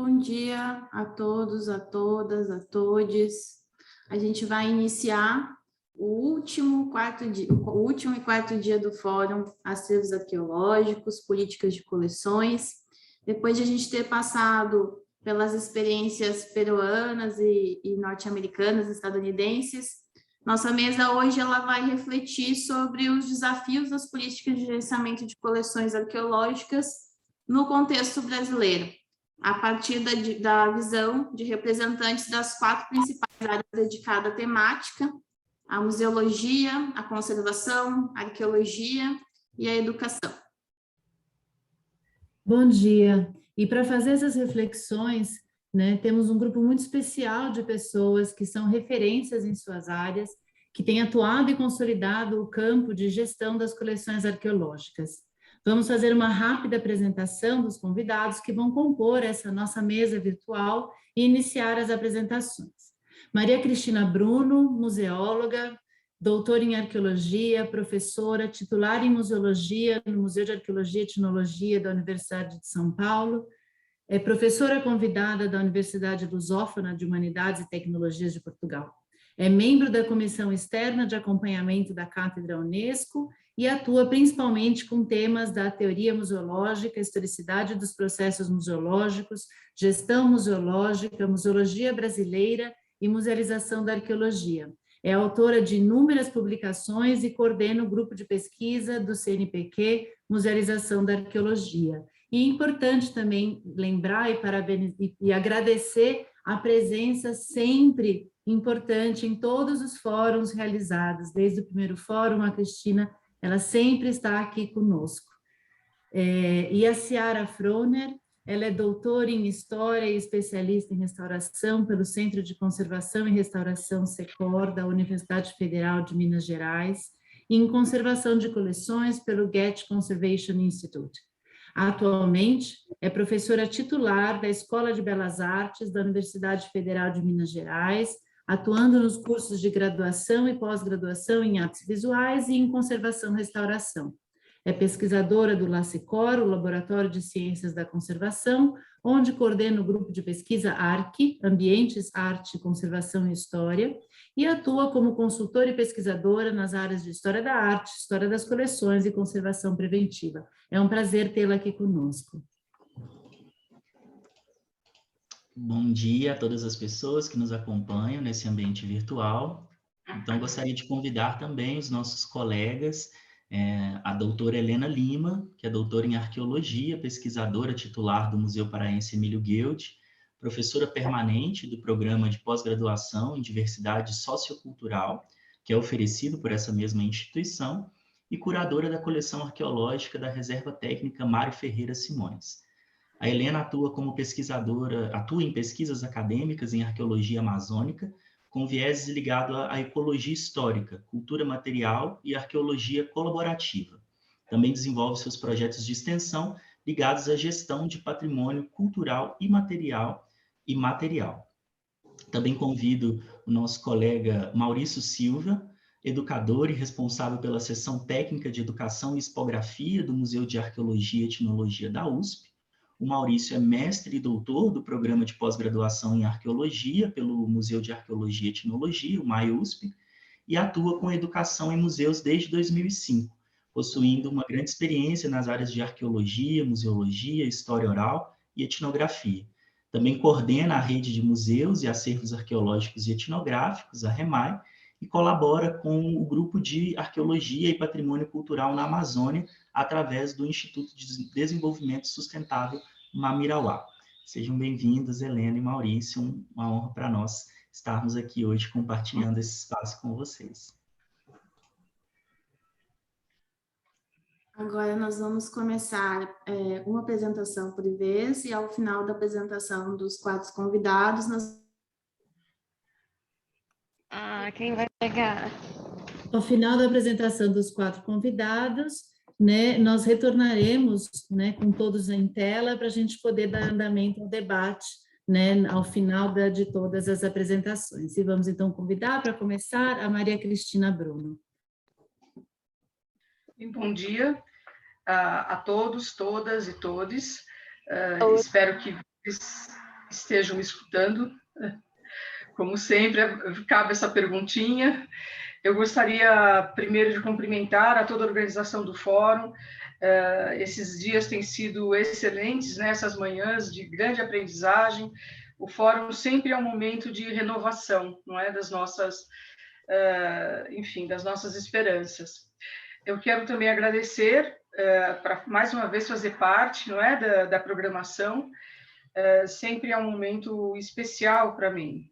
Bom dia a todos, a todas, a todes. A gente vai iniciar o último e quarto dia do Fórum Acervos Arqueológicos, Políticas de Coleções. Depois de a gente ter passado pelas experiências peruanas e norte-americanas, estadunidenses, nossa mesa hoje ela vai refletir sobre os desafios das políticas de gerenciamento de coleções arqueológicas no contexto brasileiro, a partir da visão de representantes das 4 principais áreas dedicadas à temática: a museologia, a conservação, a arqueologia e a educação. Bom dia. E para fazer essas reflexões, temos um grupo muito especial de pessoas que são referências em suas áreas, que têm atuado e consolidado o campo de gestão das coleções arqueológicas. Vamos fazer uma rápida apresentação dos convidados que vão compor essa nossa mesa virtual e iniciar as apresentações. Maria Cristina Bruno, museóloga, doutora em arqueologia, professora, titular em museologia no Museu de Arqueologia e Etnologia da Universidade de São Paulo, é professora convidada da Universidade Lusófona de Humanidades e Tecnologias de Portugal. É membro da Comissão Externa de Acompanhamento da Cátedra Unesco e atua principalmente com temas da teoria museológica, historicidade dos processos museológicos, gestão museológica, museologia brasileira e musealização da arqueologia. É autora de inúmeras publicações e coordena o grupo de pesquisa do CNPq, Musealização da Arqueologia. E é importante também lembrar e agradecer a presença sempre importante em todos os fóruns realizados. Desde o primeiro fórum, a Cristina, ela sempre está aqui conosco. E a Ciara Froner, ela é doutora em História e especialista em restauração pelo Centro de Conservação e Restauração SECOR, da Universidade Federal de Minas Gerais, e em Conservação de Coleções pelo Getty Conservation Institute. Atualmente, é professora titular da Escola de Belas Artes da Universidade Federal de Minas Gerais, atuando nos cursos de graduação e pós-graduação em artes visuais e em conservação e restauração. É pesquisadora do LACECOR, o Laboratório de Ciências da Conservação, onde coordena o grupo de pesquisa ARC, Ambientes, Arte, Conservação e História, e atua como consultora e pesquisadora nas áreas de História da Arte, História das Coleções e Conservação Preventiva. É um prazer tê-la aqui conosco. Bom dia a todas as pessoas que nos acompanham nesse ambiente virtual. Então, gostaria de convidar também os nossos colegas, a doutora Helena Lima, que é doutora em arqueologia, pesquisadora titular do Museu Paraense Emílio Guild, professora permanente do programa de pós-graduação em diversidade sociocultural, que é oferecido por essa mesma instituição, e curadora da coleção arqueológica da Reserva Técnica Mário Ferreira Simões. A Helena atua como pesquisadora, atua em pesquisas acadêmicas em arqueologia amazônica, com viés ligado à ecologia histórica, cultura material e arqueologia colaborativa. Também desenvolve seus projetos de extensão ligados à gestão de patrimônio cultural imaterial e material. Também convido o nosso colega Maurício Silva, educador e responsável pela seção técnica de educação e expografia do Museu de Arqueologia e Etnologia da USP. O Maurício é mestre e doutor do programa de pós-graduação em arqueologia pelo Museu de Arqueologia e Etnologia, o MAI-USP, e atua com educação em museus desde 2005, possuindo uma grande experiência nas áreas de arqueologia, museologia, história oral e etnografia. Também coordena a rede de museus e acervos arqueológicos e etnográficos, a REMAI, e colabora com o grupo de arqueologia e patrimônio cultural na Amazônia, através do Instituto de Desenvolvimento Sustentável Mamirauá. Sejam bem-vindos, Helena e Maurício, uma honra para nós estarmos aqui hoje compartilhando esse espaço com vocês. Agora nós vamos começar uma apresentação por vez, e ao final da apresentação dos 4 convidados, nós... Quem vai pegar? Ao final da apresentação dos 4 convidados, nós retornaremos, com todos em tela, para a gente poder dar andamento ao debate, ao final de todas as apresentações. E vamos, então, convidar, para começar, a Maria Cristina Bruno. Bom dia a todos, todas e todes. Espero que vocês estejam me escutando. Como sempre, cabe essa perguntinha. Eu gostaria, primeiro, de cumprimentar a toda a organização do Fórum. Esses dias têm sido excelentes, né? Essas manhãs de grande aprendizagem. O Fórum sempre é um momento de renovação, não é? Das nossas, enfim, das nossas esperanças. Eu quero também agradecer para, mais uma vez, fazer parte, não é? Da programação. Sempre é um momento especial para mim.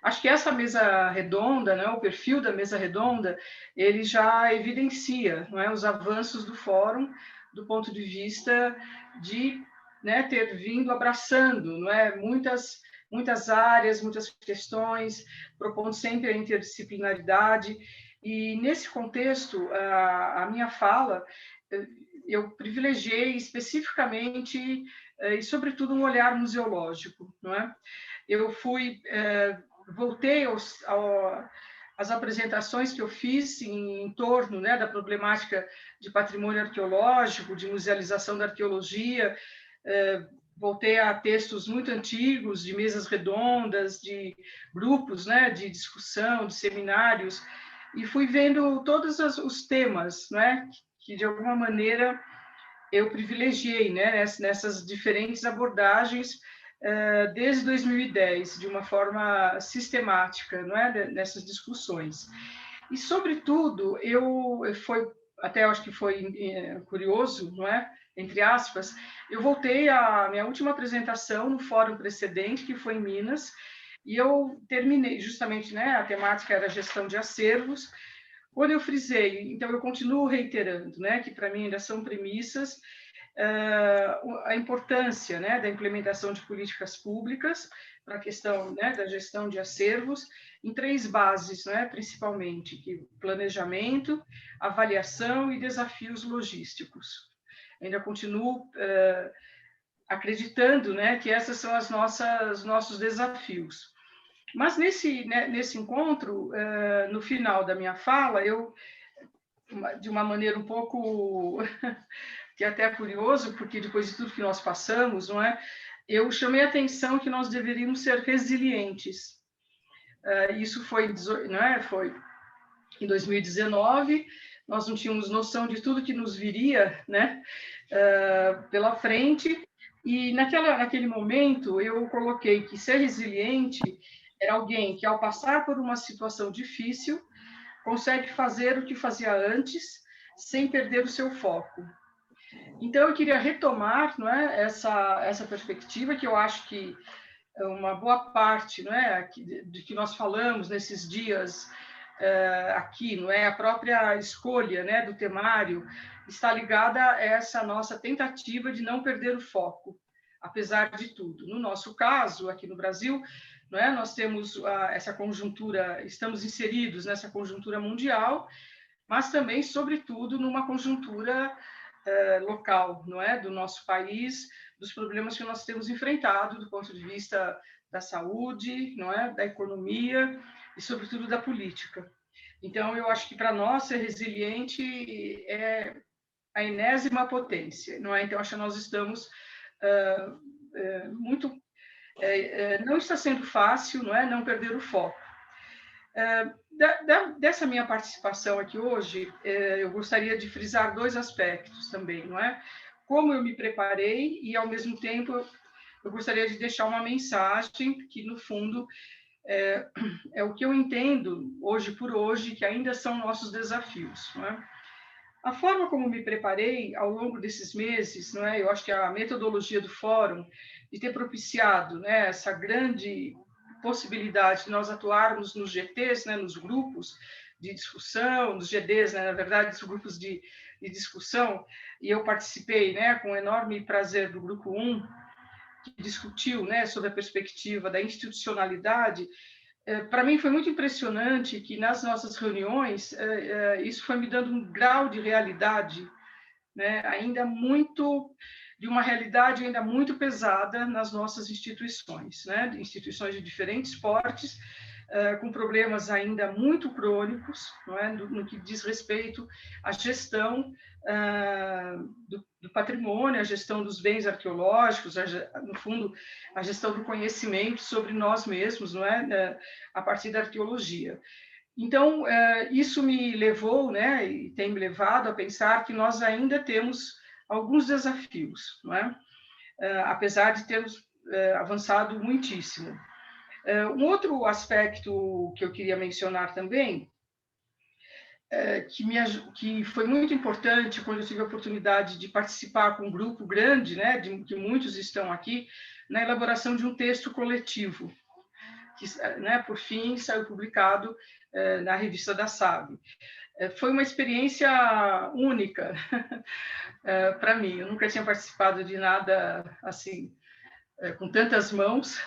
Acho que essa mesa redonda, né, o perfil da mesa redonda, ele já evidencia, não é, os avanços do Fórum do ponto de vista de, né, ter vindo abraçando, não é, muitas áreas, muitas questões, propondo sempre a interdisciplinaridade. E nesse contexto, a minha fala, eu privilegiei especificamente e sobretudo um olhar museológico, não é? Eu voltei às apresentações que eu fiz em torno, né, da problemática de patrimônio arqueológico, de musealização da arqueologia, voltei a textos muito antigos, de mesas redondas, de grupos, né, de discussão, de seminários, e fui vendo todos os temas, né, que de alguma maneira eu privilegiei, né, nessas diferentes abordagens, desde 2010, de uma forma sistemática, não é, nessas discussões. E, sobretudo, até acho que foi curioso, não é, entre aspas, eu voltei à minha última apresentação no fórum precedente, que foi em Minas, e eu terminei, justamente, né, a temática era gestão de acervos, quando eu frisei, então eu continuo reiterando, né, que para mim ainda são premissas, a importância, né, da implementação de políticas públicas para a questão, né, da gestão de acervos em 3 bases, né, principalmente, que planejamento, avaliação e desafios logísticos. Ainda continuo acreditando, né, que essas são os nossos desafios. Mas nesse encontro, no final da minha fala, eu, de uma maneira um pouco que até é curioso, porque depois de tudo que nós passamos, não é? Eu chamei a atenção que nós deveríamos ser resilientes. Isso foi, não é? Foi em 2019, nós não tínhamos noção de tudo que nos viria, né? Pela frente, e naquele momento eu coloquei que ser resiliente era alguém que, ao passar por uma situação difícil, consegue fazer o que fazia antes, sem perder o seu foco. Então, eu queria retomar, não é, essa perspectiva, que eu acho que uma boa parte, não é, de que nós falamos nesses dias aqui, não é, a própria escolha, né, do temário está ligada a essa nossa tentativa de não perder o foco, apesar de tudo. No nosso caso, aqui no Brasil, não é, nós temos essa conjuntura, estamos inseridos nessa conjuntura mundial, mas também, sobretudo, numa conjuntura local, não é, do nosso país, dos problemas que nós temos enfrentado do ponto de vista da saúde, não é, da economia e, sobretudo, da política. Então, eu acho que para nós ser resiliente é a enésima potência, não é? Então, acho que nós estamos muito... não está sendo fácil, não é, não perder o foco. Dessa minha participação aqui hoje, eu gostaria de frisar 2 aspectos também, não é? Como eu me preparei e, ao mesmo tempo, eu gostaria de deixar uma mensagem que, no fundo, é o que eu entendo, hoje por hoje, que ainda são nossos desafios, não é? A forma como me preparei ao longo desses meses, não é? Eu acho que a metodologia do Fórum, de ter propiciado, né, essa grande possibilidade de nós atuarmos nos GTs, né, nos grupos de discussão, nos GDs, né, na verdade, os grupos de discussão, e eu participei, né, com enorme prazer do grupo 1, que discutiu, né, sobre a perspectiva da institucionalidade. Para mim foi muito impressionante que nas nossas reuniões isso foi me dando um grau de realidade, né, ainda muito, de uma realidade ainda muito pesada nas nossas instituições, né, instituições de diferentes portes, com problemas ainda muito crônicos, não é, no que diz respeito à gestão do patrimônio, a gestão dos bens arqueológicos, no fundo, a gestão do conhecimento sobre nós mesmos, não é? A partir da arqueologia. Então, isso me levou, né, e tem me levado a pensar que nós ainda temos alguns desafios, não é? Apesar de termos avançado muitíssimo. Um outro aspecto que eu queria mencionar também, que foi muito importante quando eu tive a oportunidade de participar com um grupo grande, né, que muitos estão aqui, na elaboração de um texto coletivo, que, né, por fim, saiu publicado na revista da SAB. Foi uma experiência única para mim. Eu nunca tinha participado de nada assim, com tantas mãos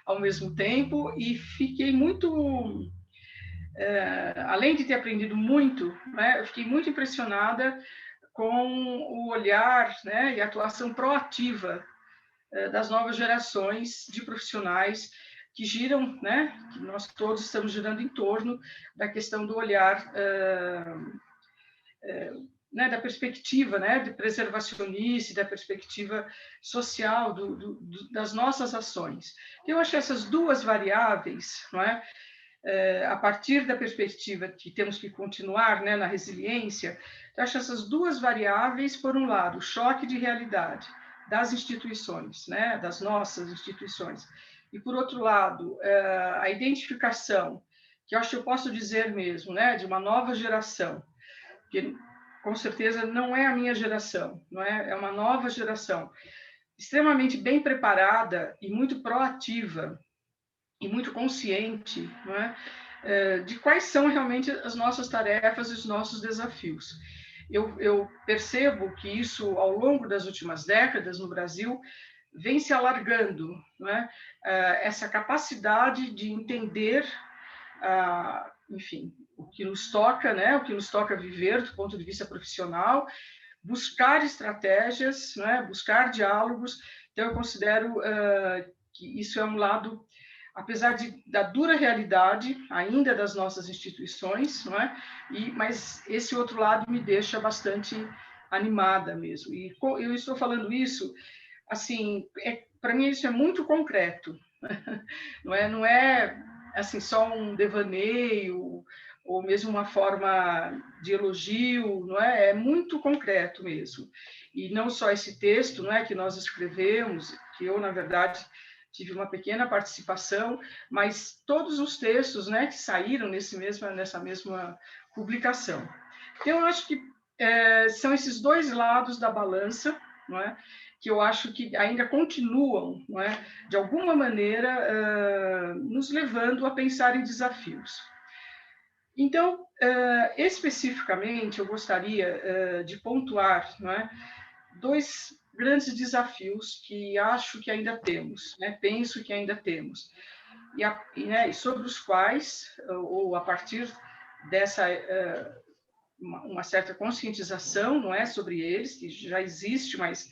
ao mesmo tempo, e fiquei muito... além de ter aprendido muito, né, eu fiquei muito impressionada com o olhar, né, e a atuação proativa das novas gerações de profissionais que giram, né, que nós todos estamos girando em torno da questão do olhar, né, da perspectiva, né, de preservacionista, da perspectiva social das nossas ações. Eu acho que essas duas variáveis, não é, a partir da perspectiva que temos que continuar, né, na resiliência, eu acho essas duas variáveis, por um lado, o choque de realidade das instituições, né, das nossas instituições, e, por outro lado, a identificação, que eu acho que eu posso dizer mesmo, né, de uma nova geração, que com certeza não é a minha geração, não é? É uma nova geração, extremamente bem preparada e muito proativa, e muito consciente, não é? De quais são realmente as nossas tarefas e os nossos desafios. Eu percebo que isso, ao longo das últimas décadas no Brasil, vem se alargando, não é? Essa capacidade de entender, enfim, o que nos toca, né? O que nos toca viver do ponto de vista profissional, buscar estratégias, não é? Buscar diálogos. Então, eu considero que isso é um lado, apesar da dura realidade ainda das nossas instituições, não é? Mas esse outro lado me deixa bastante animada mesmo. E eu estou falando isso, assim, para mim isso é muito concreto, não é assim só um devaneio ou mesmo uma forma de elogio, não é? É muito concreto mesmo. E não só esse texto, não é, que nós escrevemos, que eu, na verdade, tive uma pequena participação, mas todos os textos, né, que saíram nessa mesma publicação. Então, eu acho que são esses dois lados da balança, não é, que eu acho que ainda continuam, não é, de alguma maneira, nos levando a pensar em desafios. Então, especificamente, eu gostaria de pontuar, não é, dois grandes desafios que acho que ainda temos, né? Penso que ainda temos, e sobre os quais, ou a partir dessa uma certa conscientização, não é, sobre eles, que já existe, mas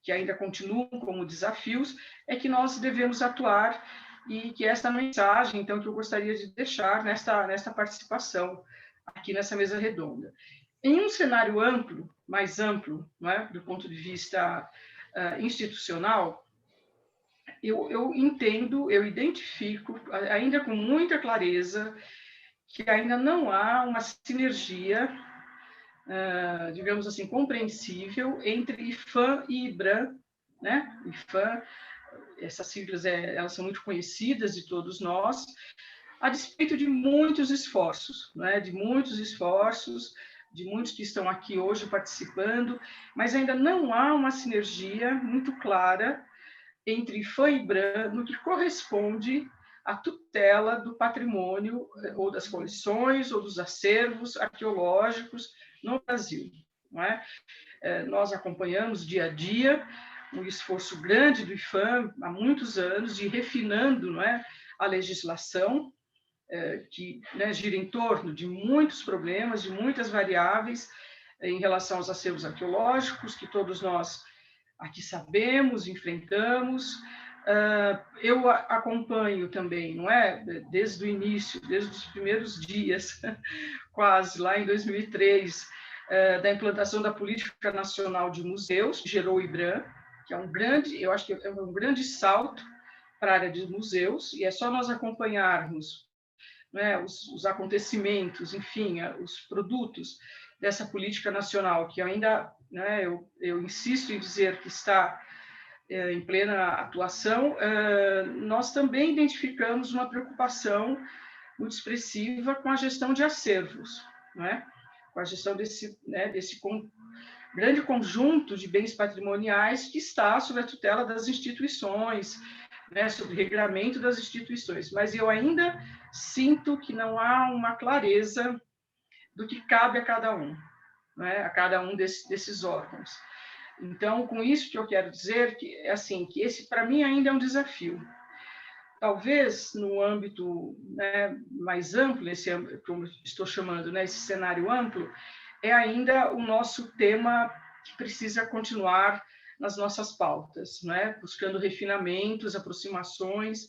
que ainda continuam como desafios, é que nós devemos atuar, e que esta mensagem, então, que eu gostaria de deixar nesta participação aqui nessa mesa redonda. Em um cenário amplo, mais amplo, não é, do ponto de vista institucional, eu entendo, eu identifico, ainda com muita clareza, que ainda não há uma sinergia, digamos assim, compreensível entre IPHAN e IBRAM, né? IPHAN, essas siglas elas são muito conhecidas de todos nós, a despeito de muitos esforços, né? De muitos que estão aqui hoje participando, mas ainda não há uma sinergia muito clara entre IPHAN e IBRAM no que corresponde à tutela do patrimônio, ou das coleções, ou dos acervos arqueológicos no Brasil, não é? Nós acompanhamos dia a dia um esforço grande do IPHAN há muitos anos de ir refinando, não é, a legislação, que, né, gira em torno de muitos problemas, de muitas variáveis em relação aos acervos arqueológicos, que todos nós aqui sabemos, enfrentamos. Eu acompanho também, não é, desde o início, desde os primeiros dias, quase lá em 2003, da implantação da Política Nacional de Museus, que gerou o IBRAM, que é um grande, eu acho que é um grande salto para a área de museus, e é só nós acompanharmos, né, os acontecimentos, enfim, os produtos dessa política nacional, que ainda, né, eu insisto em dizer que está em plena atuação, nós também identificamos uma preocupação muito expressiva com a gestão de acervos, né, com a gestão desse grande conjunto de bens patrimoniais que está sob a tutela das instituições, né, sob o regramento das instituições. Mas eu ainda sinto que não há uma clareza do que cabe a cada um, né, a cada um desses órgãos. Então, com isso que eu quero dizer que, assim, que esse, para mim, ainda é um desafio. Talvez, no âmbito, né, mais amplo, esse âmbito, como estou chamando, né, esse cenário amplo, é ainda o nosso tema que precisa continuar nas nossas pautas, né, buscando refinamentos, aproximações.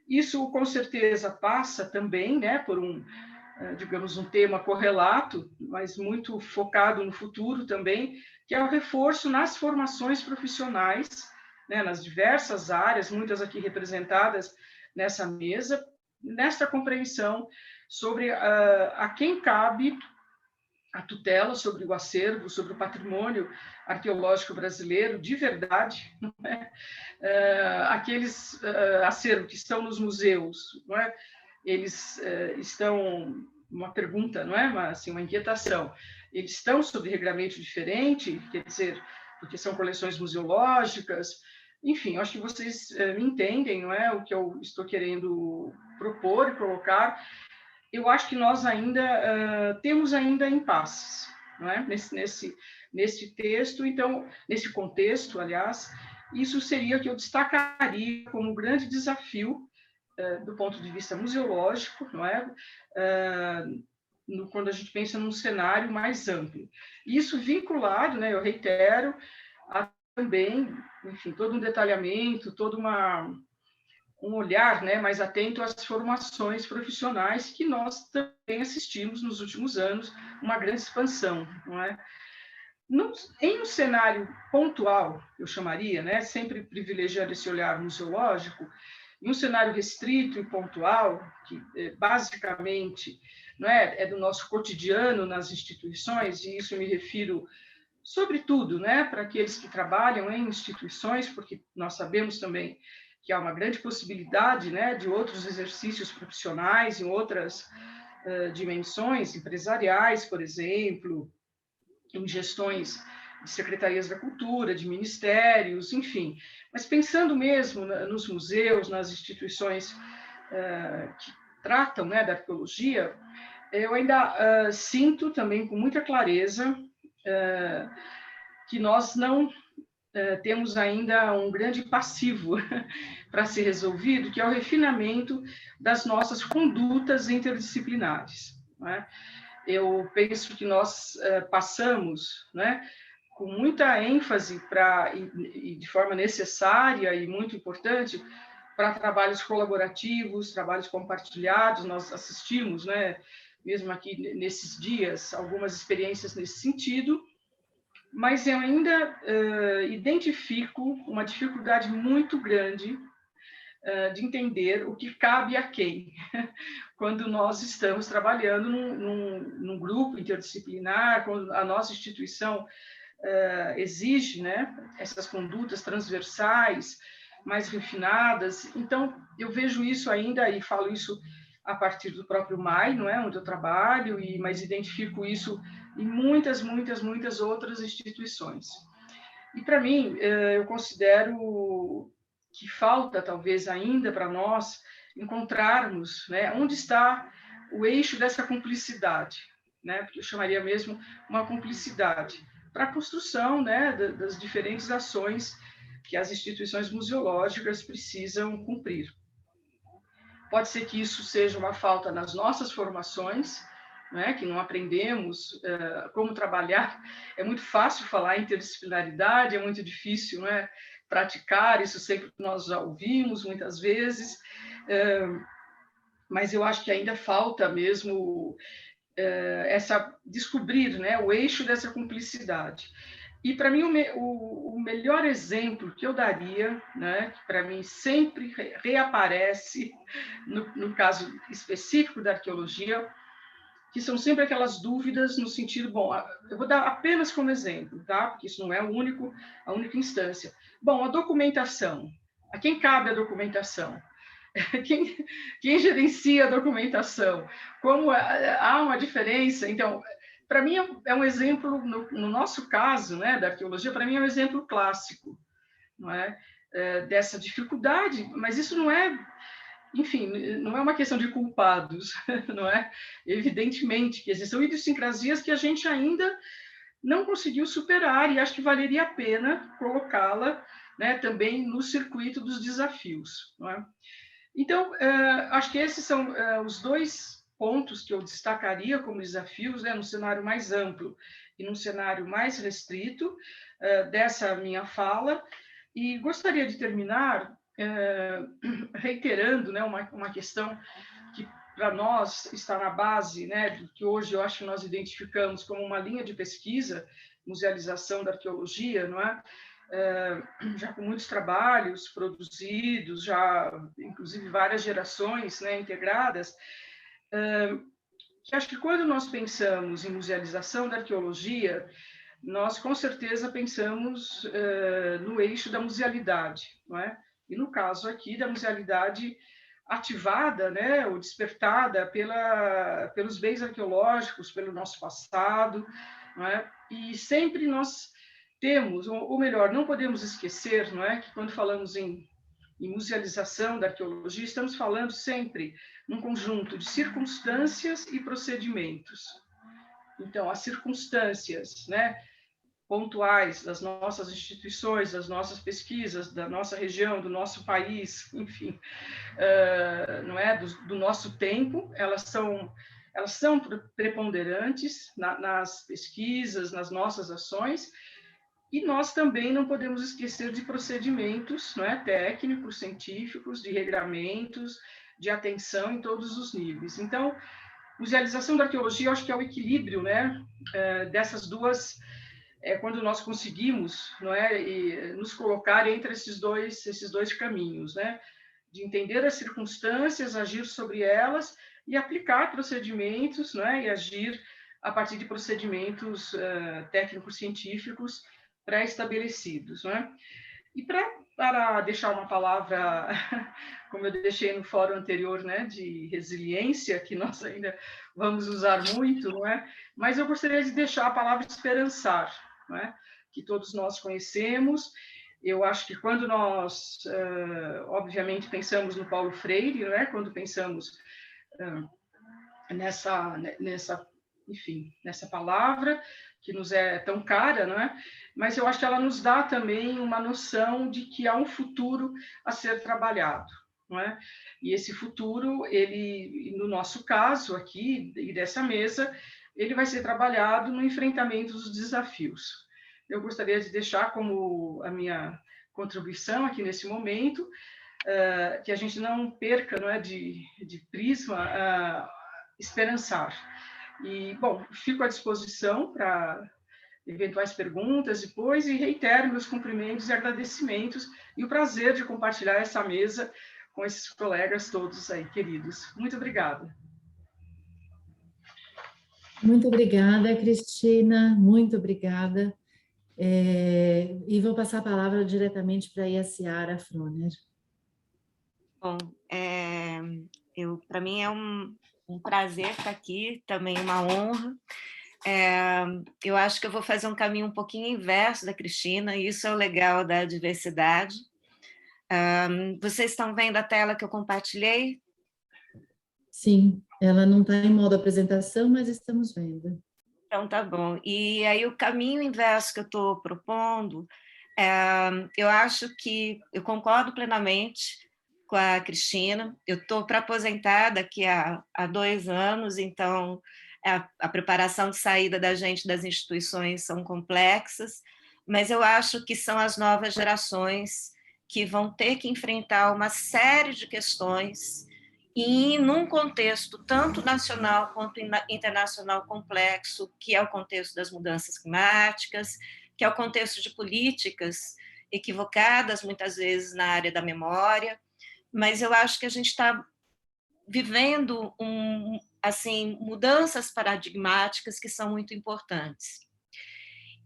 Isso, com certeza, passa também, né, por digamos, um tema correlato, mas muito focado no futuro também, que é o reforço nas formações profissionais, né, nas diversas áreas, muitas aqui representadas nessa mesa, nesta compreensão sobre a quem cabe a tutela sobre o acervo, sobre o patrimônio arqueológico brasileiro, de verdade, né? Aqueles acervos que estão nos museus, não é? Eles estão, uma pergunta, não é? Uma inquietação, eles estão sob regramento diferente, quer dizer, porque são coleções museológicas, enfim, acho que vocês me entendem, não é? O que eu estou querendo propor e colocar. Eu acho que nós ainda temos ainda impasses, não é? Nesse texto, então, nesse contexto, aliás, isso seria o que eu destacaria como grande desafio do ponto de vista museológico, não é? Quando a gente pensa num cenário mais amplo. Isso vinculado, né, eu reitero, a também, enfim, todo um detalhamento, todo um olhar, né, mais atento às formações profissionais que nós também assistimos nos últimos anos, uma grande expansão, não é? Em um cenário pontual, eu chamaria, né, sempre privilegiando esse olhar museológico, em um cenário restrito e pontual, que basicamente não é do nosso cotidiano nas instituições, e isso me refiro sobretudo, né, para aqueles que trabalham em instituições, porque nós sabemos também que há uma grande possibilidade, né, de outros exercícios profissionais em outras dimensões empresariais, por exemplo, em gestões de secretarias da cultura, de ministérios, enfim. Mas pensando mesmo nos museus, nas instituições que tratam, né, da arqueologia, eu ainda sinto também com muita clareza que nós não temos ainda um grande passivo para ser resolvido, que é o refinamento das nossas condutas interdisciplinares, não é? Eu penso que nós passamos, né, com muita ênfase e de forma necessária e muito importante para trabalhos colaborativos, trabalhos compartilhados. Nós assistimos, né, mesmo aqui nesses dias, algumas experiências nesse sentido, mas eu ainda identifico uma dificuldade muito grande de entender o que cabe a quem, quando nós estamos trabalhando num grupo interdisciplinar, quando a nossa instituição exige, né, essas condutas transversais, mais refinadas. Então, eu vejo isso ainda, e falo isso a partir do próprio MAI, não é, onde eu trabalho, mas identifico isso em muitas outras instituições. E, para mim, eu considero que falta, talvez, ainda para nós encontrarmos, né, onde está o eixo dessa cumplicidade, né, porque eu chamaria mesmo uma cumplicidade, para a construção, né, das diferentes ações que as instituições museológicas precisam cumprir. Pode ser que isso seja uma falta nas nossas formações, né, que não aprendemos como trabalhar. É muito fácil falar em interdisciplinaridade, é muito difícil, não é, praticar, isso sempre nós já ouvimos muitas vezes, mas eu acho que ainda falta mesmo descobrir, né, o eixo dessa cumplicidade. E, para mim, o melhor exemplo que eu daria, né, que para mim sempre reaparece, no caso específico da arqueologia, que são sempre aquelas dúvidas no sentido, bom, eu vou dar apenas como exemplo, tá? Porque isso não é a única instância. Bom, a documentação. A quem cabe a documentação? Quem gerencia a documentação? Como há uma diferença? Então, para mim é um exemplo, no nosso caso, né, da arqueologia, para mim é um exemplo clássico, não é? Dessa dificuldade, mas isso não é, enfim, não é uma questão de culpados, não é? Evidentemente que existem idiosincrasias que a gente ainda não conseguiu superar e acho que valeria a pena colocá-la, né, também no circuito dos desafios, não é? Então, acho que esses são os dois pontos que eu destacaria como desafios, né, no cenário mais amplo e no cenário mais restrito dessa minha fala. E gostaria de terminar reiterando, né, uma questão que para nós está na base, né, do que hoje eu acho que nós identificamos como uma linha de pesquisa, musealização da arqueologia, não é? Já com muitos trabalhos produzidos, já inclusive várias gerações, né, integradas, que acho que quando nós pensamos em musealização da arqueologia, nós com certeza pensamos no eixo da musealidade, não é? E no caso aqui da musealidade ativada, né, ou despertada pelos bens arqueológicos, pelo nosso passado, não é? E sempre nós temos, ou melhor, não podemos esquecer, não é, que quando falamos em musealização da arqueologia, estamos falando sempre num conjunto de circunstâncias e procedimentos. Então, as circunstâncias, né, pontuais das nossas instituições, das nossas pesquisas, da nossa região, do nosso país, enfim, não é, do nosso tempo, elas são preponderantes nas pesquisas, nas nossas ações. E nós também não podemos esquecer de procedimentos, não é, técnicos, científicos, de regramentos, de atenção em todos os níveis. Então, musealização da arqueologia, eu acho que é o equilíbrio, né, dessas duas, quando nós conseguimos, não é, nos colocar entre esses dois caminhos, né, de entender as circunstâncias, agir sobre elas e aplicar procedimentos, não é, e agir a partir de procedimentos técnicos científicos pré-estabelecidos, né? E para deixar uma palavra, como eu deixei no fórum anterior, né, de resiliência, que nós ainda vamos usar muito, não é? Mas eu gostaria de deixar a palavra esperançar, não é? Que todos nós conhecemos. Eu acho que quando nós, obviamente, pensamos no Paulo Freire, não é? Quando pensamos nessa palavra que nos é tão cara, não é? Mas eu acho que ela nos dá também uma noção de que há um futuro a ser trabalhado, não é? E esse futuro, ele, no nosso caso aqui e dessa mesa, ele vai ser trabalhado no enfrentamento dos desafios. Eu gostaria de deixar como a minha contribuição aqui nesse momento que a gente não perca, não é, de prisma, esperançar. E, bom, fico à disposição para eventuais perguntas depois e reitero meus cumprimentos e agradecimentos e o prazer de compartilhar essa mesa com esses colegas todos aí, queridos. Muito obrigada. Muito obrigada, Cristina, muito obrigada. E vou passar a palavra diretamente para a Yaciara Froner. Bom, para mim é um prazer estar aqui, também uma honra. Eu acho que eu vou fazer um caminho um pouquinho inverso da Cristina, e isso é o legal da diversidade. Vocês estão vendo a tela que eu compartilhei? Sim, ela não está em modo apresentação, mas estamos vendo. Então, tá bom. E aí o caminho inverso que eu estou propondo, eu acho que eu concordo plenamente com a Cristina. Eu estou para aposentar daqui a 2 anos, então a preparação de saída da gente das instituições são complexas, mas eu acho que são as novas gerações que vão ter que enfrentar uma série de questões e num contexto tanto nacional quanto internacional complexo, que é o contexto das mudanças climáticas, que é o contexto de políticas equivocadas, muitas vezes, na área da memória, mas eu acho que a gente está vivendo assim, mudanças paradigmáticas que são muito importantes.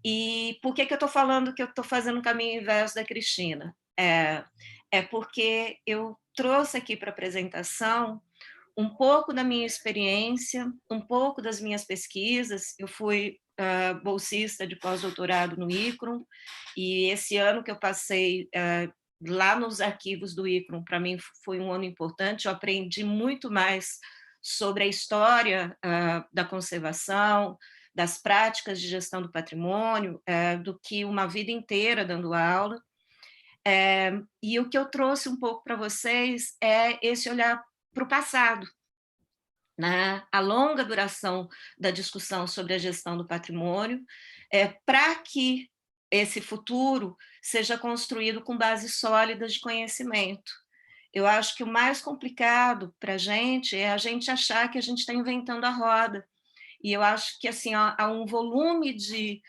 E por que eu estou falando que eu estou fazendo o caminho inverso da Cristina? É porque eu trouxe aqui para a apresentação um pouco da minha experiência, um pouco das minhas pesquisas. Eu fui bolsista de pós-doutorado no ICROM, e esse ano que eu passei lá nos arquivos do ICROM, para mim foi um ano importante. Eu aprendi muito mais sobre a história da conservação, das práticas de gestão do patrimônio, do que uma vida inteira dando aula. E o que eu trouxe um pouco para vocês é esse olhar para o passado, né? A longa duração da discussão sobre a gestão do patrimônio, para que esse futuro seja construído com bases sólidas de conhecimento. Eu acho que o mais complicado para a gente achar que a gente está inventando a roda. E eu acho que assim, há um volume de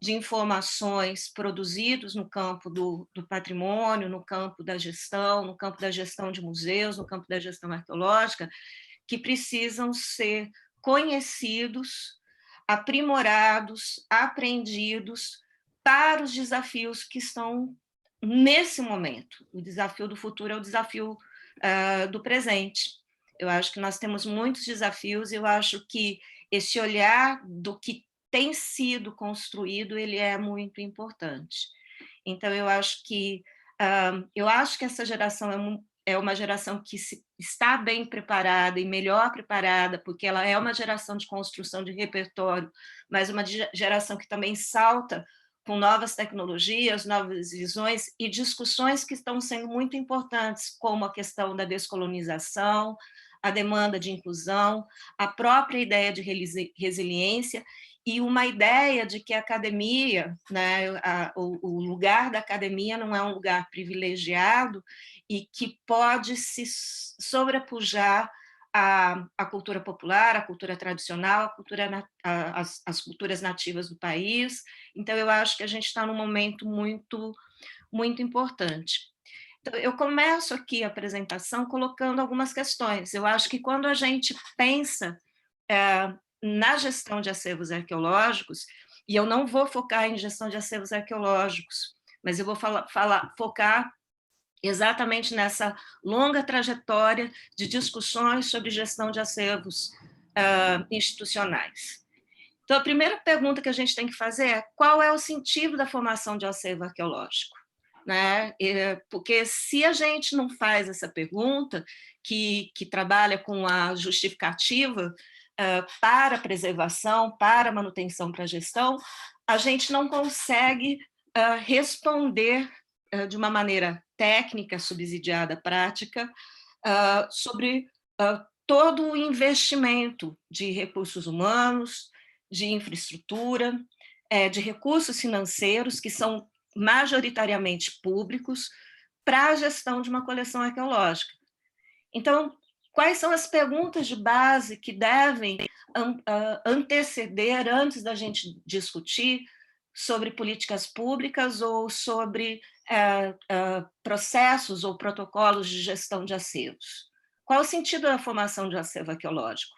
informações produzidos no campo do patrimônio, no campo da gestão, no campo da gestão de museus, no campo da gestão arqueológica, que precisam ser conhecidos, aprimorados, aprendidos para os desafios que estão nesse momento. O desafio do futuro é o desafio do presente. Eu acho que nós temos muitos desafios, e eu acho que esse olhar do que tem sido construído, ele é muito importante. Então, eu acho que essa geração é uma geração que está bem preparada e melhor preparada, porque ela é uma geração de construção de repertório, mas uma geração que também salta com novas tecnologias, novas visões e discussões que estão sendo muito importantes, como a questão da descolonização, a demanda de inclusão, a própria ideia de resiliência e uma ideia de que a academia, né, o lugar da academia não é um lugar privilegiado e que pode se sobrepujar a cultura popular, a cultura tradicional, as culturas nativas do país. Então, eu acho que a gente está num momento muito, muito importante. Então, eu começo aqui a apresentação colocando algumas questões. Eu acho que quando a gente pensa na gestão de acervos arqueológicos, e eu não vou focar em gestão de acervos arqueológicos, mas eu vou focar exatamente nessa longa trajetória de discussões sobre gestão de acervos institucionais. Então, a primeira pergunta que a gente tem que fazer é: qual é o sentido da formação de acervo arqueológico? Né? Porque se a gente não faz essa pergunta, que trabalha com a justificativa para a preservação, para a manutenção, para a gestão, a gente não consegue responder de uma maneira técnica, subsidiada, prática, sobre todo o investimento de recursos humanos, de infraestrutura, de recursos financeiros, que são majoritariamente públicos, para a gestão de uma coleção arqueológica. Então, quais são as perguntas de base que devem anteceder antes da gente discutir sobre políticas públicas ou sobre processos ou protocolos de gestão de acervos? Qual o sentido da formação de acervo arqueológico?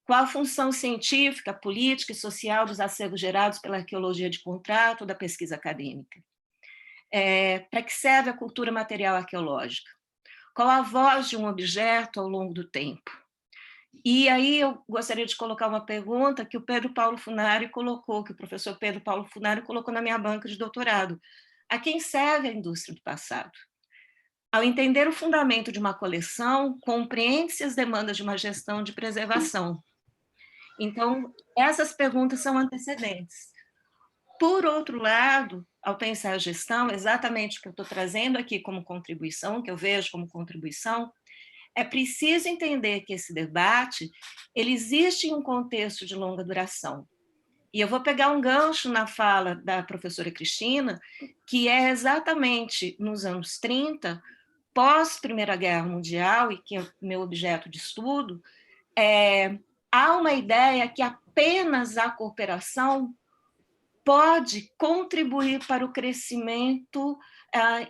Qual a função científica, política e social dos acervos gerados pela arqueologia de contrato ou da pesquisa acadêmica? Para que serve a cultura material arqueológica? Qual a voz de um objeto ao longo do tempo? E aí eu gostaria de colocar uma pergunta que o Pedro Paulo Funari colocou, que o professor Pedro Paulo Funari colocou na minha banca de doutorado. A quem serve a indústria do passado? Ao entender o fundamento de uma coleção, compreende-se as demandas de uma gestão de preservação. Então, essas perguntas são antecedentes. Por outro lado, ao pensar a gestão, exatamente o que eu estou trazendo aqui como contribuição, que eu vejo como contribuição, é preciso entender que esse debate ele existe em um contexto de longa duração. E eu vou pegar um gancho na fala da professora Cristina, que é exatamente nos anos 30, pós-Primeira Guerra Mundial, e que é meu objeto de estudo, há uma ideia que apenas a cooperação pode contribuir para o crescimento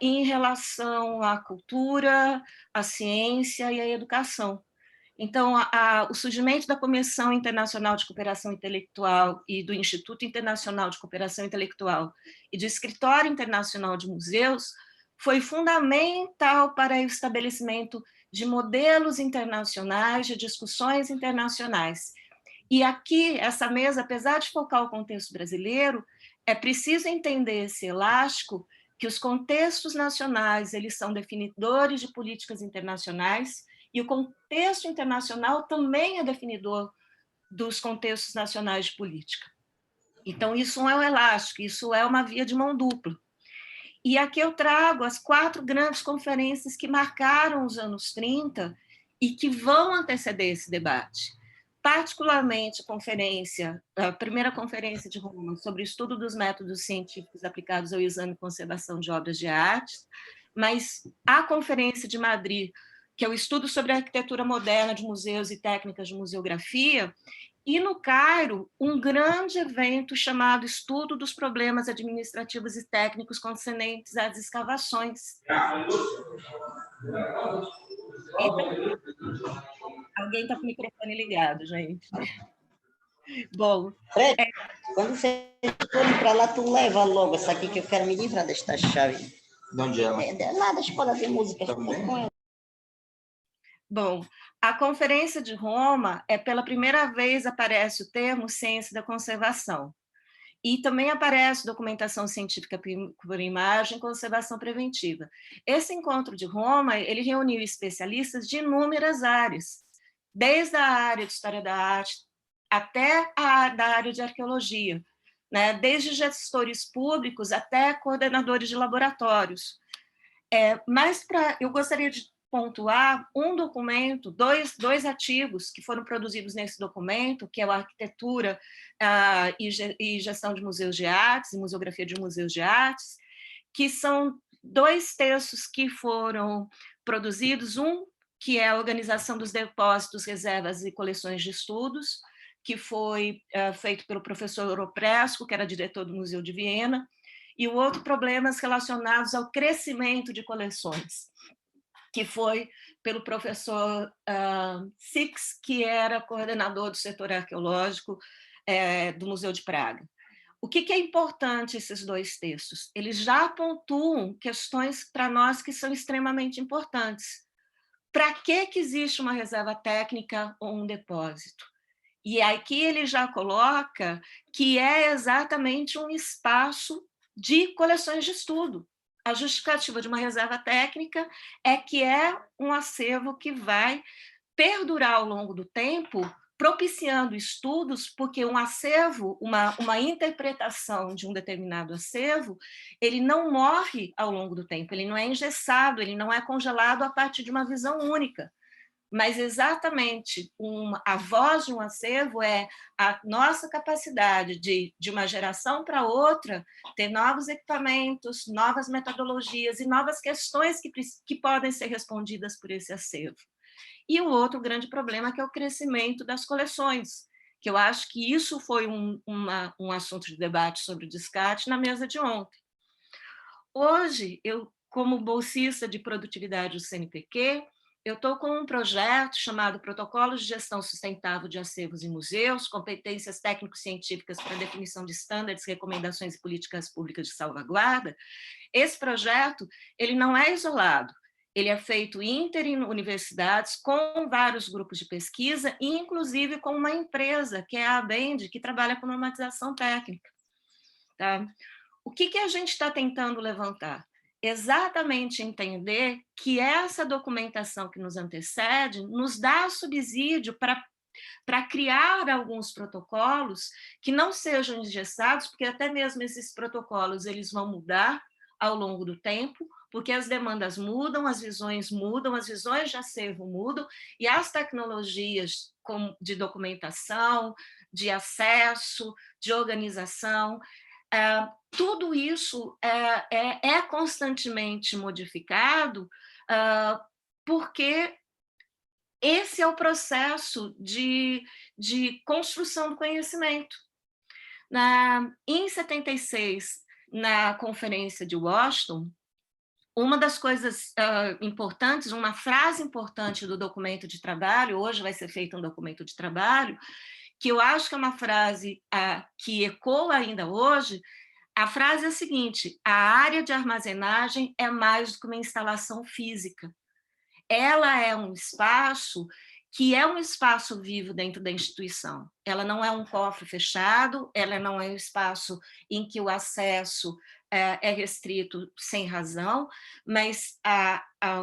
em relação à cultura, à ciência e à educação. Então, o surgimento da Comissão Internacional de Cooperação Intelectual e do Instituto Internacional de Cooperação Intelectual e do Escritório Internacional de Museus foi fundamental para o estabelecimento de modelos internacionais, de discussões internacionais. E aqui, essa mesa, apesar de focar o contexto brasileiro, é preciso entender esse elástico, que os contextos nacionais eles são definidores de políticas internacionais, e o contexto internacional também é definidor dos contextos nacionais de política. Então, isso não é um elástico, isso é uma via de mão dupla. E aqui eu trago as 4 grandes conferências que marcaram os anos 30 e que vão anteceder esse debate. Particularmente a primeira conferência de Roma sobre o estudo dos métodos científicos aplicados ao exame e conservação de obras de arte, mas a Conferência de Madrid, que é o estudo sobre a arquitetura moderna de museus e técnicas de museografia, e no Cairo, um grande evento chamado Estudo dos Problemas Administrativos e Técnicos concernentes às escavações. Alguém está com o microfone ligado, gente. Bom. Fred, quando você for para lá, tu leva logo essa aqui que eu quero me livrar desta chave. De onde ela? É lá da Escola de Música. Bom, a Conferência de Roma, pela primeira vez aparece o termo ciência da conservação. E também aparece documentação científica por imagem e conservação preventiva. Esse encontro de Roma, ele reuniu especialistas de inúmeras áreas, desde a área de história da arte até da área de arqueologia, né? Desde gestores públicos até coordenadores de laboratórios. Mas eu gostaria de pontuar um documento, dois artigos que foram produzidos nesse documento, que é a Arquitetura e Gestão de Museus de Artes, e Museografia de Museus de Artes, que são 2 textos que foram produzidos, um que é a Organização dos Depósitos, Reservas e Coleções de Estudos, que foi feito pelo professor Opresco, que era diretor do Museu de Viena, e o outro, Problemas Relacionados ao Crescimento de Coleções, que foi pelo professor Six, que era coordenador do setor arqueológico do Museu de Praga. O que é importante esses 2 textos? Eles já pontuam questões para nós que são extremamente importantes. Para que existe uma reserva técnica ou um depósito? E aqui ele já coloca que é exatamente um espaço de coleções de estudo. A justificativa de uma reserva técnica é que é um acervo que vai perdurar ao longo do tempo, propiciando estudos, porque um acervo, uma interpretação de um determinado acervo, ele não morre ao longo do tempo, ele não é engessado, ele não é congelado a partir de uma visão única. Mas exatamente a voz de um acervo é a nossa capacidade de uma geração para outra, ter novos equipamentos, novas metodologias e novas questões que podem ser respondidas por esse acervo. E o outro grande problema que é o crescimento das coleções, que eu acho que isso foi um assunto de debate sobre o descarte na mesa de ontem. Hoje, eu, como bolsista de produtividade do CNPq, eu estou com um projeto chamado Protocolos de Gestão Sustentável de Acervos e Museus, competências técnico-científicas para definição de estándares, recomendações e políticas públicas de salvaguarda. Esse projeto ele não é isolado, ele é feito em universidades, com vários grupos de pesquisa, e inclusive com uma empresa, que é a Abend, que trabalha com normatização técnica. Tá? O que a gente está tentando levantar? Exatamente entender que essa documentação que nos antecede nos dá subsídio para criar alguns protocolos que não sejam engessados, porque até mesmo esses protocolos eles vão mudar ao longo do tempo, porque as demandas mudam, as visões de acervo mudam, e as tecnologias de documentação, de acesso, de organização, tudo isso é constantemente modificado, porque esse é o processo de construção do conhecimento. Em 76, na Conferência de Washington, uma das coisas importantes, uma frase importante do documento de trabalho, hoje vai ser feito um documento de trabalho, que eu acho que é uma frase que ecoa ainda hoje. A frase é a seguinte: a área de armazenagem é mais do que uma instalação física. Ela é um espaço que é um espaço vivo dentro da instituição. Ela não é um cofre fechado, ela não é um espaço em que o acesso é restrito sem razão, mas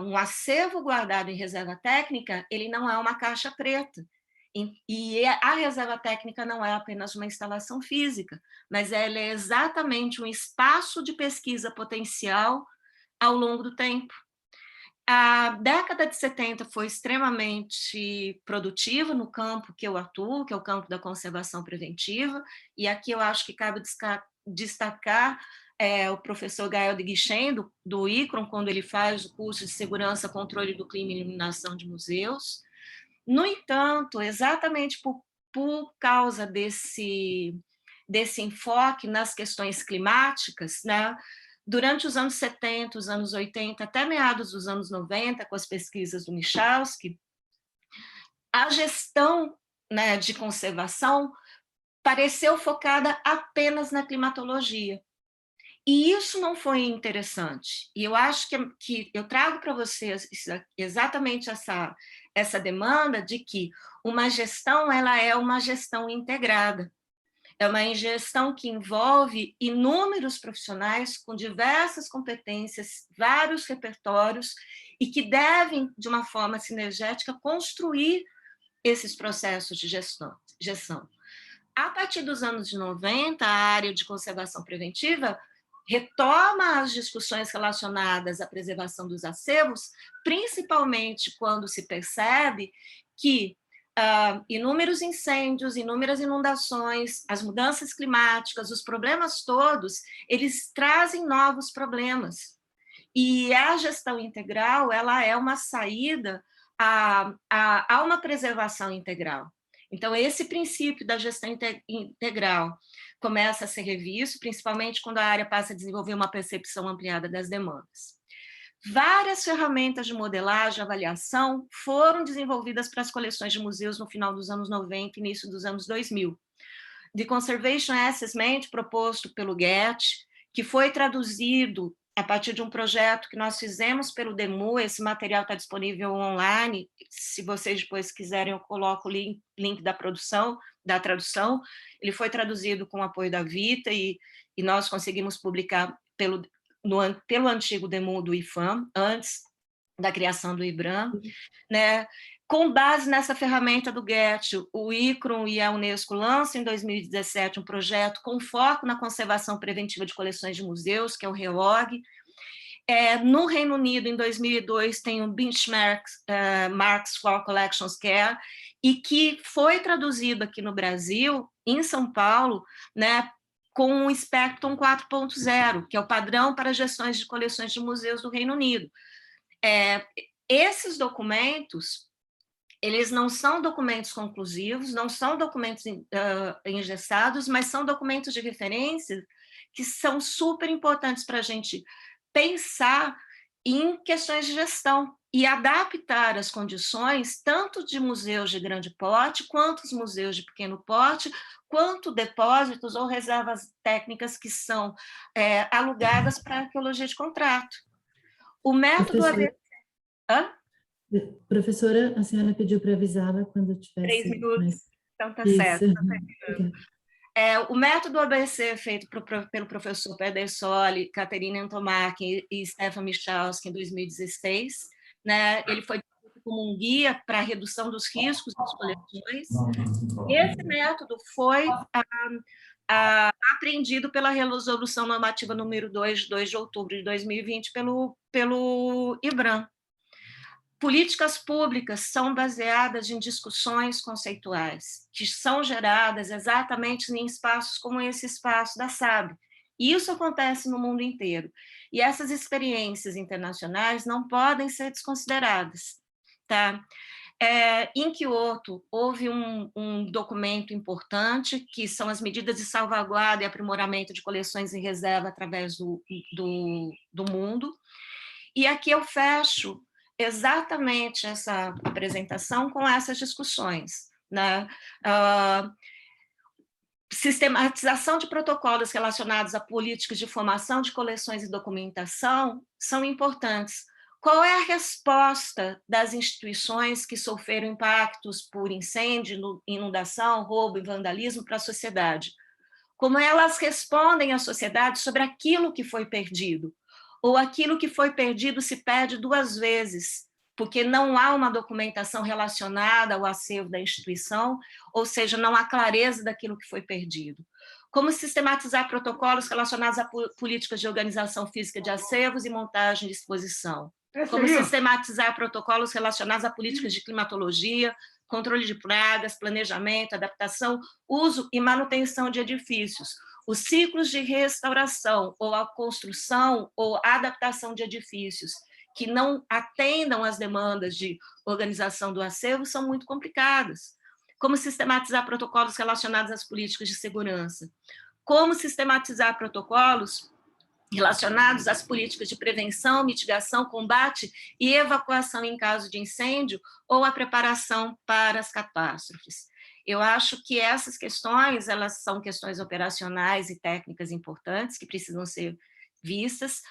um acervo guardado em reserva técnica, ele não é uma caixa preta. E a reserva técnica não é apenas uma instalação física, mas ela é exatamente um espaço de pesquisa potencial ao longo do tempo. A década de 70 foi extremamente produtiva no campo que eu atuo, que é o campo da conservação preventiva, e aqui eu acho que cabe destacar o professor Gael de Guichen, do ICRON, quando ele faz o curso de Segurança, Controle do Clima e Iluminação de Museus. No entanto, exatamente por causa desse enfoque nas questões climáticas, né, durante os anos 70, os anos 80, até meados dos anos 90, com as pesquisas do Michalski, a gestão, né, de conservação pareceu focada apenas na climatologia. E isso não foi interessante. E eu acho que eu trago para vocês exatamente essa demanda de que uma gestão, ela é uma gestão integrada. É uma gestão que envolve inúmeros profissionais com diversas competências, vários repertórios, e que devem, de uma forma sinergética, construir esses processos de gestão. A partir dos anos 90, a área de conservação preventiva retoma as discussões relacionadas à preservação dos acervos, principalmente quando se percebe que inúmeros incêndios, inúmeras inundações, as mudanças climáticas, os problemas todos, eles trazem novos problemas. E a gestão integral, ela é uma saída a uma preservação integral. Então, esse princípio da gestão integral começa a ser revisto, principalmente quando a área passa a desenvolver uma percepção ampliada das demandas. Várias ferramentas de modelagem e avaliação foram desenvolvidas para as coleções de museus no final dos anos 90 e início dos anos 2000. The Conservation Assessment, proposto pelo Getty, que foi traduzido a partir de um projeto que nós fizemos pelo DEMU. Esse material está disponível online, se vocês depois quiserem eu coloco o link da tradução. Ele foi traduzido com o apoio da Vita e nós conseguimos publicar pelo antigo DEMU do IFAM, antes da criação do IBRAM, né? Com base nessa ferramenta do Getty, o ICRON e a Unesco lançam em 2017 um projeto com foco na conservação preventiva de coleções de museus, que é o REOG. No Reino Unido, em 2002, tem o Benchmarks Marks for Collections Care, e que foi traduzido aqui no Brasil, em São Paulo, né, com o Spectrum 4.0, que é o padrão para gestões de coleções de museus do Reino Unido. Esses documentos, eles não são documentos conclusivos, não são documentos engessados, mas são documentos de referência que são super importantes para a gente pensar em questões de gestão e adaptar as condições, tanto de museus de grande porte, quanto os museus de pequeno porte, quanto depósitos ou reservas técnicas que são alugadas para arqueologia de contrato. O método ABC... Professora, a senhora pediu para avisá-la quando tivesse... 3 minutos, mais... então tá Isso. certo. O método ABC, feito pelo professor Pedersoli, Caterina Antomarchi e Stefan Michalski em 2016, né, ele foi como um guia para a redução dos riscos das coleções. Esse método foi aprendido pela Resolução Normativa número 2, de 2 de outubro de 2020, pelo IBRAM. Políticas públicas são baseadas em discussões conceituais, que são geradas exatamente em espaços como esse espaço da SAB, E isso acontece no mundo inteiro. E essas experiências internacionais não podem ser desconsideradas, tá? Em Kyoto, houve um documento importante, que são as medidas de salvaguarda e aprimoramento de coleções em reserva através do mundo. E aqui eu fecho exatamente essa apresentação com essas discussões, né? Sistematização de protocolos relacionados a políticas de formação de coleções e documentação são importantes. Qual é a resposta das instituições que sofreram impactos por incêndio, inundação, roubo e vandalismo para a sociedade? Como elas respondem à sociedade sobre aquilo que foi perdido? Ou aquilo que foi perdido se perde 2 vezes, porque não há uma documentação relacionada ao acervo da instituição, ou seja, não há clareza daquilo que foi perdido. Como sistematizar protocolos relacionados a políticas de organização física de acervos e montagem de exposição. Como sistematizar protocolos relacionados a políticas de climatologia, controle de pragas, planejamento, adaptação, uso e manutenção de edifícios. Os ciclos de restauração ou a construção ou adaptação de edifícios que não atendam às demandas de organização do acervo são muito complicadas. Como sistematizar protocolos relacionados às políticas de segurança. Como sistematizar protocolos relacionados às políticas de prevenção, mitigação, combate e evacuação em caso de incêndio ou a preparação para as catástrofes. Eu acho que essas questões, elas são questões operacionais e técnicas importantes que precisam ser vistas.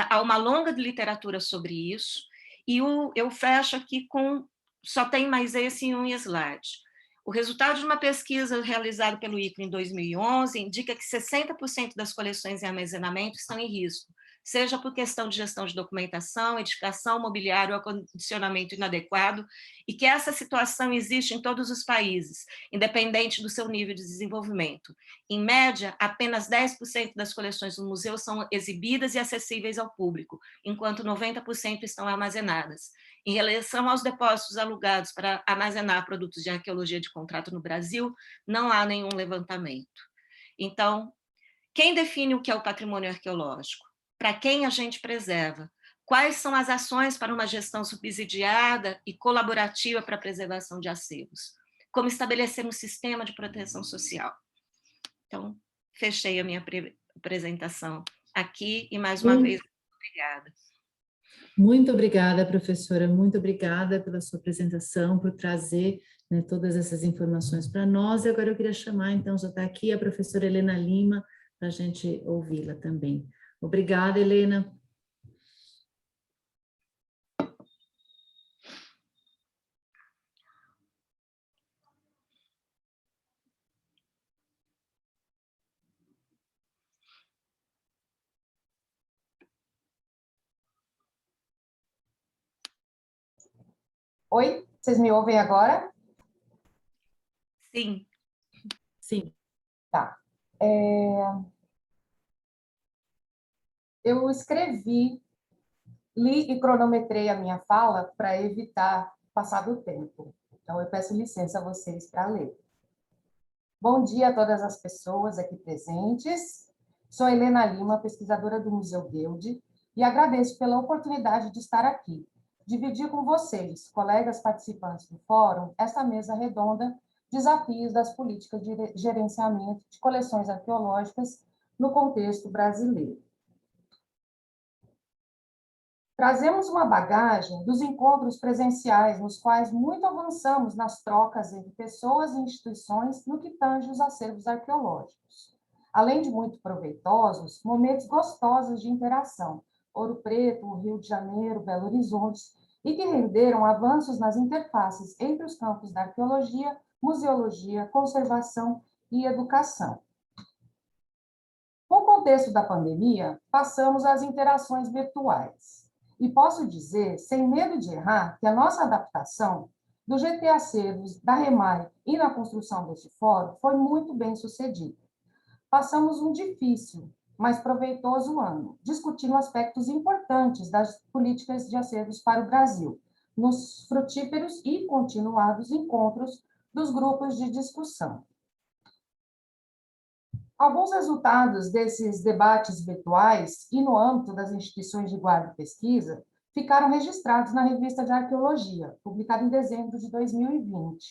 Há uma longa literatura sobre isso, e eu fecho aqui com, só tem mais esse em um slide. O resultado de uma pesquisa realizada pelo ICRO em 2011 indica que 60% das coleções em armazenamento estão em risco, seja por questão de gestão de documentação, edificação, mobiliário ou acondicionamento inadequado, e que essa situação existe em todos os países, independente do seu nível de desenvolvimento. Em média, apenas 10% das coleções do museu são exibidas e acessíveis ao público, enquanto 90% estão armazenadas. Em relação aos depósitos alugados para armazenar produtos de arqueologia de contrato no Brasil, não há nenhum levantamento. Então, quem define o que é o patrimônio arqueológico? Para quem a gente preserva? Quais são as ações para uma gestão subsidiada e colaborativa para a preservação de acervos? Como estabelecer um sistema de proteção social? Então, fechei a minha apresentação aqui e, mais uma vez, obrigada. Muito obrigada, professora, muito obrigada pela sua apresentação, por trazer, né, todas essas informações para nós. E agora eu queria chamar, então, já está aqui a professora Helena Lima, para a gente ouvi-la também. Obrigada, Helena. Oi, vocês me ouvem agora? Sim. Sim. Tá. Eu escrevi, li e cronometrei a minha fala para evitar passar do tempo. Então, eu peço licença a vocês para ler. Bom dia a todas as pessoas aqui presentes. Sou Helena Lima, pesquisadora do Museu Guild, e agradeço pela oportunidade de estar aqui, dividir com vocês, colegas participantes do fórum, essa mesa redonda, desafios das políticas de gerenciamento de coleções arqueológicas no contexto brasileiro. Trazemos uma bagagem dos encontros presenciais, nos quais muito avançamos nas trocas entre pessoas e instituições no que tange os acervos arqueológicos. Além de muito proveitosos, momentos gostosos de interação, Ouro Preto, Rio de Janeiro, Belo Horizonte, e que renderam avanços nas interfaces entre os campos da arqueologia, museologia, conservação e educação. No contexto da pandemia, passamos às interações virtuais. E posso dizer, sem medo de errar, que a nossa adaptação do GT Acervos, da REMAI e na construção deste fórum foi muito bem sucedida. Passamos um difícil, mas proveitoso ano, discutindo aspectos importantes das políticas de acervos para o Brasil, nos frutíferos e continuados encontros dos grupos de discussão. Alguns resultados desses debates virtuais e no âmbito das instituições de guarda e pesquisa ficaram registrados na Revista de Arqueologia, publicada em dezembro de 2020.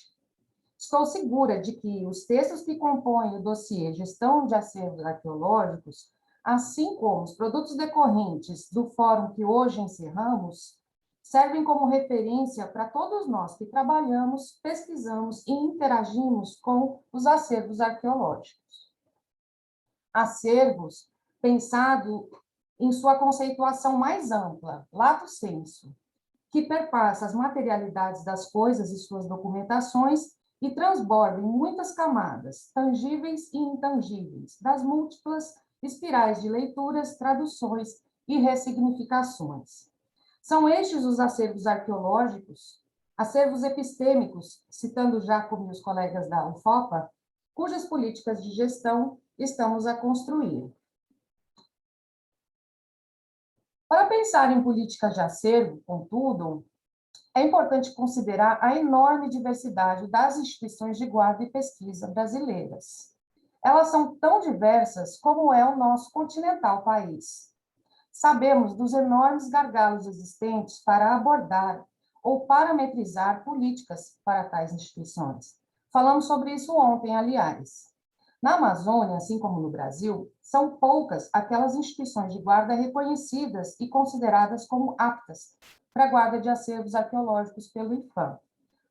Estou segura de que os textos que compõem o dossiê Gestão de Acervos Arqueológicos, assim como os produtos decorrentes do fórum que hoje encerramos, servem como referência para todos nós que trabalhamos, pesquisamos e interagimos com os acervos arqueológicos. Acervos, pensado em sua conceituação mais ampla, lato sensu, que perpassa as materialidades das coisas e suas documentações e transborda em muitas camadas, tangíveis e intangíveis, das múltiplas espirais de leituras, traduções e ressignificações. São estes os acervos arqueológicos, acervos epistêmicos, citando Jacob e os colegas da UFOPA, cujas políticas de gestão estamos a construir. Para pensar em políticas de acervo, contudo, é importante considerar a enorme diversidade das instituições de guarda e pesquisa brasileiras. Elas são tão diversas como é o nosso continental país. Sabemos dos enormes gargalos existentes para abordar ou parametrizar políticas para tais instituições. Falamos sobre isso ontem, aliás. Na Amazônia, assim como no Brasil, são poucas aquelas instituições de guarda reconhecidas e consideradas como aptas para a guarda de acervos arqueológicos pelo IPHAN.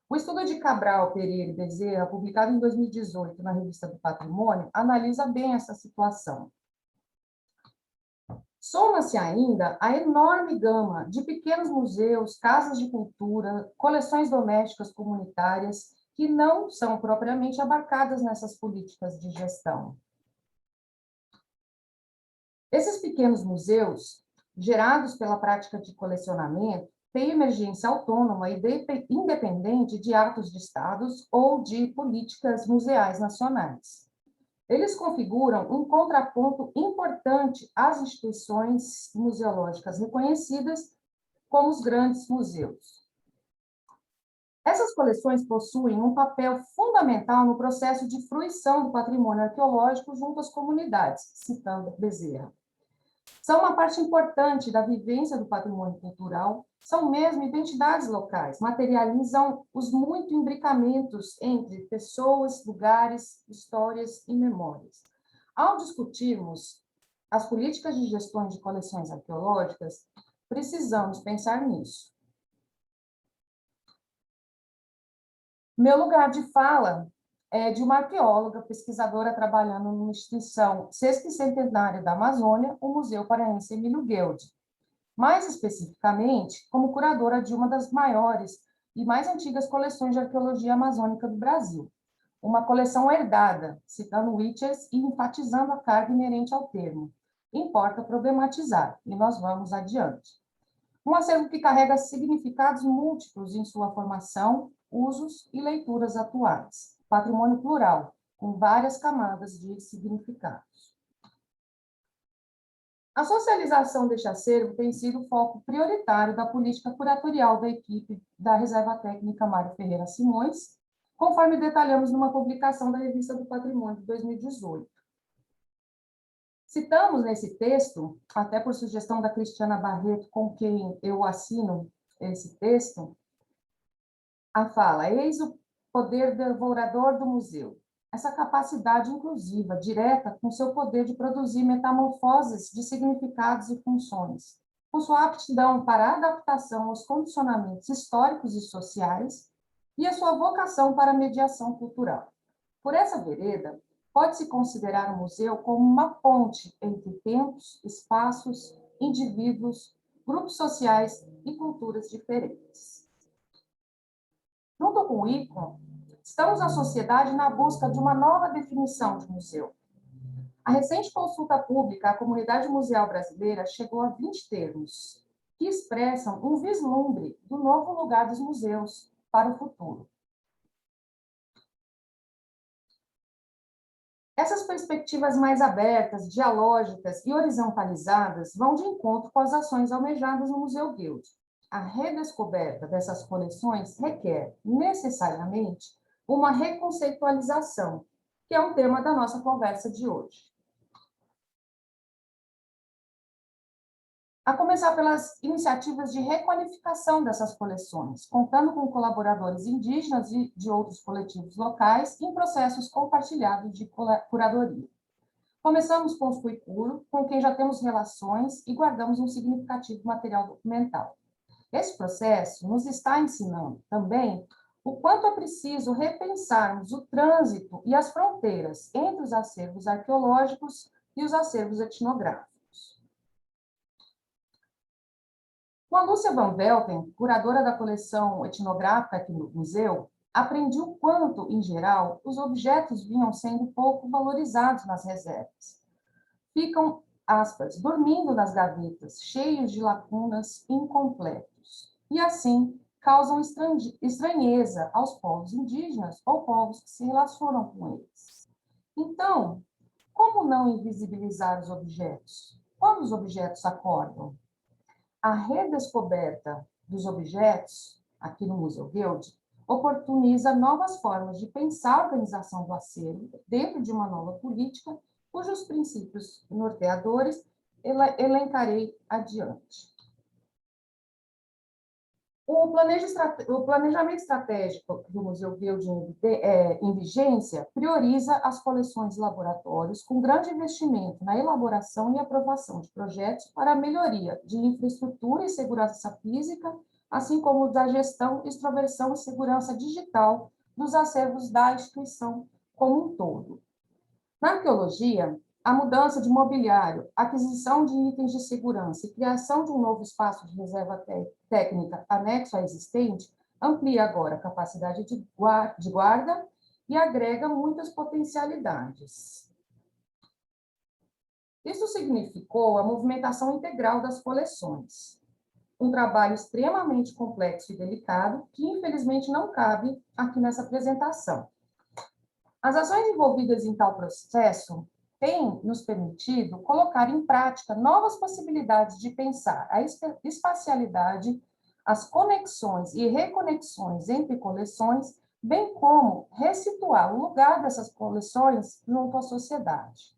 O estudo de Cabral, Pereira e Bezerra, publicado em 2018 na Revista do Patrimônio, analisa bem essa situação. Soma-se ainda a enorme gama de pequenos museus, casas de cultura, coleções domésticas comunitárias, que não são propriamente abarcadas nessas políticas de gestão. Esses pequenos museus, gerados pela prática de colecionamento, têm emergência autônoma e independente de atos de estados ou de políticas museais nacionais. Eles configuram um contraponto importante às instituições museológicas reconhecidas como os grandes museus. Essas coleções possuem um papel fundamental no processo de fruição do patrimônio arqueológico junto às comunidades, citando Bezerra. São uma parte importante da vivência do patrimônio cultural, são mesmo identidades locais, materializam os muitos imbricamentos entre pessoas, lugares, histórias e memórias. Ao discutirmos as políticas de gestão de coleções arqueológicas, precisamos pensar nisso. Meu lugar de fala é de uma arqueóloga, pesquisadora trabalhando numa instituição sesquicentenária da Amazônia, o Museu Paraense Emílio Gueldi. Mais especificamente, como curadora de uma das maiores e mais antigas coleções de arqueologia amazônica do Brasil. Uma coleção herdada, citando Whittiers e enfatizando a carga inerente ao termo. Importa problematizar, e nós vamos adiante. Um acervo que carrega significados múltiplos em sua formação, usos e leituras atuais. Patrimônio plural, com várias camadas de significados. A socialização deste acervo tem sido o foco prioritário da política curatorial da equipe da Reserva Técnica Mário Ferreira Simões, conforme detalhamos numa publicação da Revista do Patrimônio de 2018. Citamos nesse texto, até por sugestão da Cristiana Barreto, com quem eu assino esse texto, a fala: eis o poder devorador do museu. Essa capacidade inclusiva, direta, com seu poder de produzir metamorfoses de significados e funções, com sua aptidão para a adaptação aos condicionamentos históricos e sociais e a sua vocação para a mediação cultural. Por essa vereda, pode-se considerar o museu como uma ponte entre tempos, espaços, indivíduos, grupos sociais e culturas diferentes. Junto com o ICOM, estamos na sociedade na busca de uma nova definição de museu. A recente consulta pública à comunidade museal brasileira chegou a 20 termos, que expressam um vislumbre do novo lugar dos museus para o futuro. Essas perspectivas mais abertas, dialógicas e horizontalizadas vão de encontro com as ações almejadas no Museu Gueldi. A redescoberta dessas coleções requer, necessariamente, uma reconceitualização, que é o tema da nossa conversa de hoje. A começar pelas iniciativas de requalificação dessas coleções, contando com colaboradores indígenas e de outros coletivos locais em processos compartilhados de curadoria. Começamos com os Cuicuro, com quem já temos relações e guardamos um significativo material documental. Esse processo nos está ensinando também o quanto é preciso repensarmos o trânsito e as fronteiras entre os acervos arqueológicos e os acervos etnográficos. Com a Lúcia Van Velten, curadora da coleção etnográfica aqui no museu, aprendi o quanto, em geral, os objetos vinham sendo pouco valorizados nas reservas. Ficam, aspas, dormindo nas gavetas, cheios de lacunas incompletos. E, assim, causam estranheza aos povos indígenas ou povos que se relacionam com eles. Então, como não invisibilizar os objetos? Quando os objetos acordam? A redescoberta dos objetos, aqui no Museu Guild, oportuniza novas formas de pensar a organização do acervo dentro de uma nova política, cujos princípios norteadores elencarei adiante. O planejamento estratégico do Museu Guild em vigência prioriza as coleções de laboratórios com grande investimento na elaboração e aprovação de projetos para a melhoria de infraestrutura e segurança física, assim como da gestão, extroversão e segurança digital dos acervos da instituição como um todo. Na arqueologia, a mudança de mobiliário, aquisição de itens de segurança e criação de um novo espaço de reserva técnica anexo à existente amplia agora a capacidade de guarda e agrega muitas potencialidades. Isso significou a movimentação integral das coleções, um trabalho extremamente complexo e delicado que, infelizmente, não cabe aqui nessa apresentação. As ações envolvidas em tal processo têm nos permitido colocar em prática novas possibilidades de pensar a espacialidade, as conexões e reconexões entre coleções, bem como ressituar o lugar dessas coleções junto à sociedade.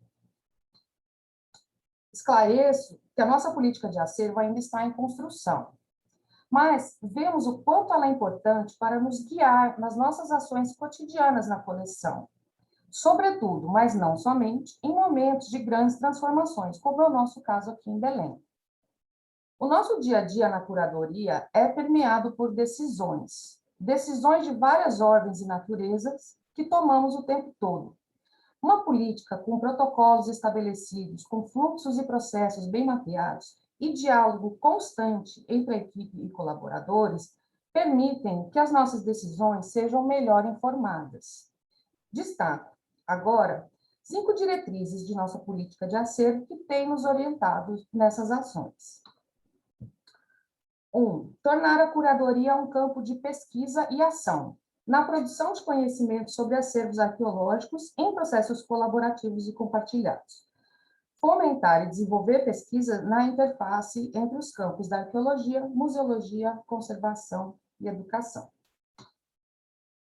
Esclareço que a nossa política de acervo ainda está em construção, mas vemos o quanto ela é importante para nos guiar nas nossas ações cotidianas na coleção, sobretudo, mas não somente, em momentos de grandes transformações, como é o nosso caso aqui em Belém. O nosso dia a dia na curadoria é permeado por decisões de várias ordens e naturezas que tomamos o tempo todo. Uma política com protocolos estabelecidos, com fluxos e processos bem mapeados e diálogo constante entre a equipe e colaboradores permitem que as nossas decisões sejam melhor informadas. Destaco agora 5 diretrizes de nossa política de acervo que têm nos orientado nessas ações. 1. Tornar a curadoria um campo de pesquisa e ação, na produção de conhecimento sobre acervos arqueológicos em processos colaborativos e compartilhados. Fomentar e desenvolver pesquisa na interface entre os campos da arqueologia, museologia, conservação e educação.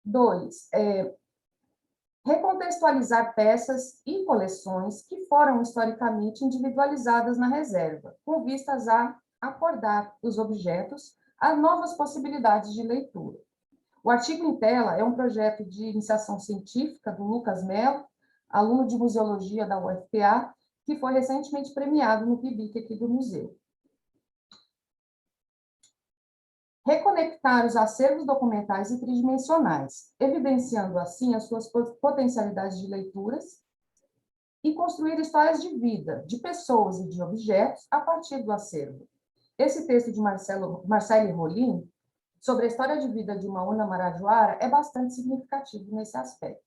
2. Recontextualizar peças e coleções que foram historicamente individualizadas na reserva, com vistas a acordar os objetos a novas possibilidades de leitura. O artigo em tela é um projeto de iniciação científica do Lucas Mello, aluno de museologia da UFPA, que foi recentemente premiado no PIBIC aqui do museu. Reconectar os acervos documentais e tridimensionais, evidenciando assim as suas potencialidades de leituras e construir histórias de vida, de pessoas e de objetos a partir do acervo. Esse texto de Marcele Rolim, sobre a história de vida de uma Una Marajoara, é bastante significativo nesse aspecto.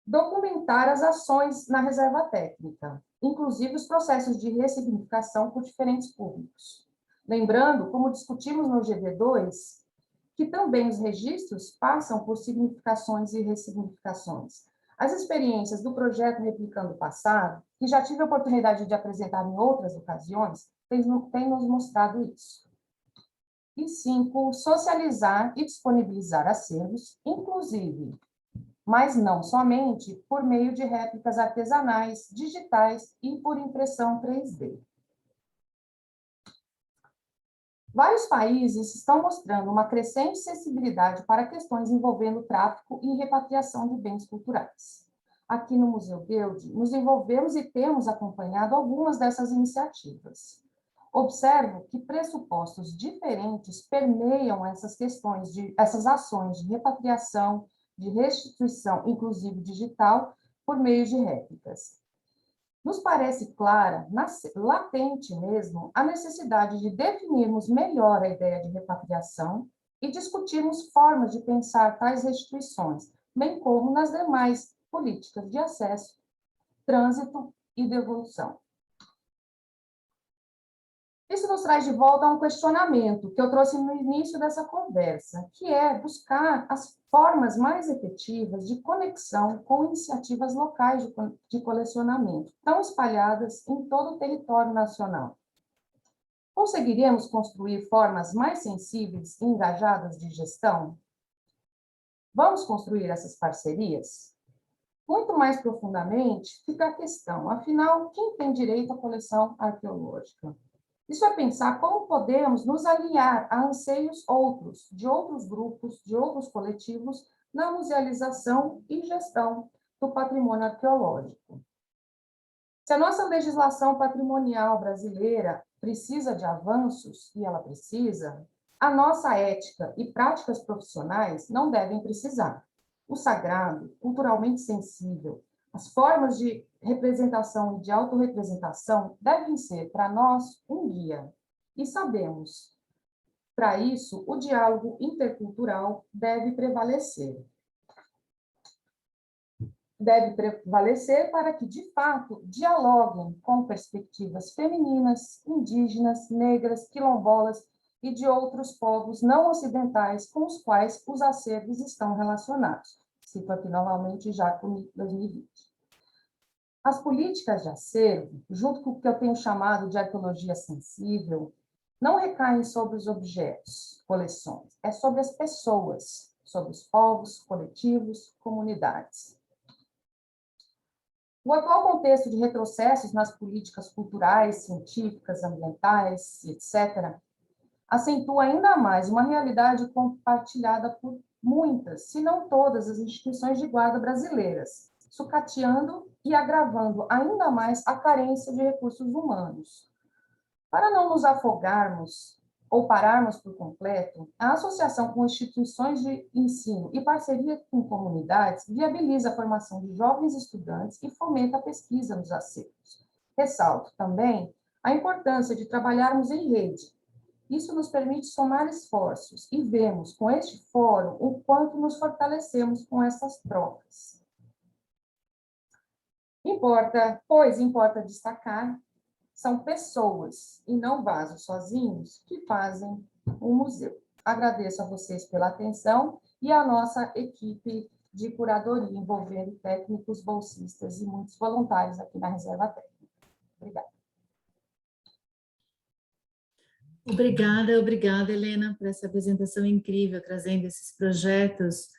Documentar as ações na reserva técnica, inclusive os processos de ressignificação por diferentes públicos. Lembrando, como discutimos no GV2, que também os registros passam por significações e ressignificações. As experiências do projeto Replicando o Passado, que já tive a oportunidade de apresentar em outras ocasiões, têm nos mostrado isso. E 5, socializar e disponibilizar acervos, inclusive mas não somente por meio de réplicas artesanais, digitais e por impressão 3D. Vários países estão mostrando uma crescente sensibilidade para questões envolvendo tráfico e repatriação de bens culturais. Aqui no Museu Guild, nos envolvemos e temos acompanhado algumas dessas iniciativas. Observo que pressupostos diferentes permeiam essas questões, essas ações de repatriação, de restituição, inclusive digital, por meio de réplicas. Nos parece clara, latente mesmo, a necessidade de definirmos melhor a ideia de repatriação e discutirmos formas de pensar tais restituições, bem como nas demais políticas de acesso, trânsito e devolução. Isso nos traz de volta a um questionamento que eu trouxe no início dessa conversa, que é buscar as formas mais efetivas de conexão com iniciativas locais de colecionamento, tão espalhadas em todo o território nacional. Conseguiremos construir formas mais sensíveis e engajadas de gestão? Vamos construir essas parcerias? Muito mais profundamente, fica a questão, afinal, quem tem direito à coleção arqueológica? Isso é pensar como podemos nos alinhar a anseios outros, de outros grupos, de outros coletivos, na musealização e gestão do patrimônio arqueológico. Se a nossa legislação patrimonial brasileira precisa de avanços, e ela precisa, a nossa ética e práticas profissionais não devem precisar. O sagrado, culturalmente sensível, as formas de representação e de autorrepresentação devem ser, para nós, um guia. E sabemos, para isso, o diálogo intercultural deve prevalecer. Deve prevalecer para que, de fato, dialoguem com perspectivas femininas, indígenas, negras, quilombolas e de outros povos não ocidentais com os quais os acervos estão relacionados. Cito aqui novamente Jacome 2020. As políticas de acervo, junto com o que eu tenho chamado de arqueologia sensível, não recaem sobre os objetos, coleções, é sobre as pessoas, sobre os povos, coletivos, comunidades. O atual contexto de retrocessos nas políticas culturais, científicas, ambientais, etc., acentua ainda mais uma realidade compartilhada por muitas, se não todas, as instituições de guarda brasileiras, sucateando e agravando ainda mais a carência de recursos humanos. Para não nos afogarmos ou pararmos por completo, a associação com instituições de ensino e parceria com comunidades viabiliza a formação de jovens estudantes e fomenta a pesquisa nos acervos. Ressalto também a importância de trabalharmos em rede. Isso nos permite somar esforços e vemos com este fórum o quanto nos fortalecemos com essas trocas. Importa destacar, são pessoas e não vasos sozinhos que fazem o museu. Agradeço a vocês pela atenção e a nossa equipe de curadoria, envolvendo técnicos, bolsistas e muitos voluntários aqui na Reserva Técnica. Obrigada. Obrigada, Helena, por essa apresentação incrível, trazendo esses projetos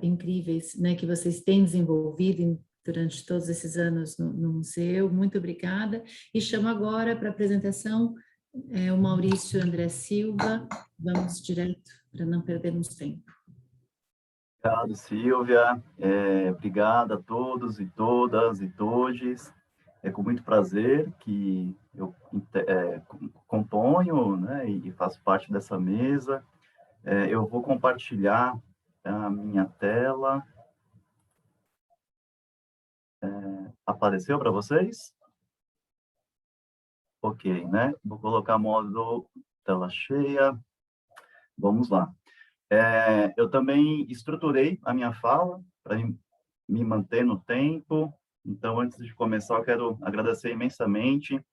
incríveis, né, que vocês têm desenvolvido durante todos esses anos no museu. Muito obrigada. E chamo agora para a apresentação o Maurício André Silva. Vamos direto, para não perdermos tempo. Obrigado, Silvia. Obrigada a todos e todas e todes. É com muito prazer que eu componho, né, e faço parte dessa mesa. Eu vou compartilhar a minha tela. Apareceu para vocês? Ok, né? Vou colocar modo tela cheia. Vamos lá. Eu também estruturei a minha fala para me manter no tempo. Então, antes de começar, eu quero agradecer imensamente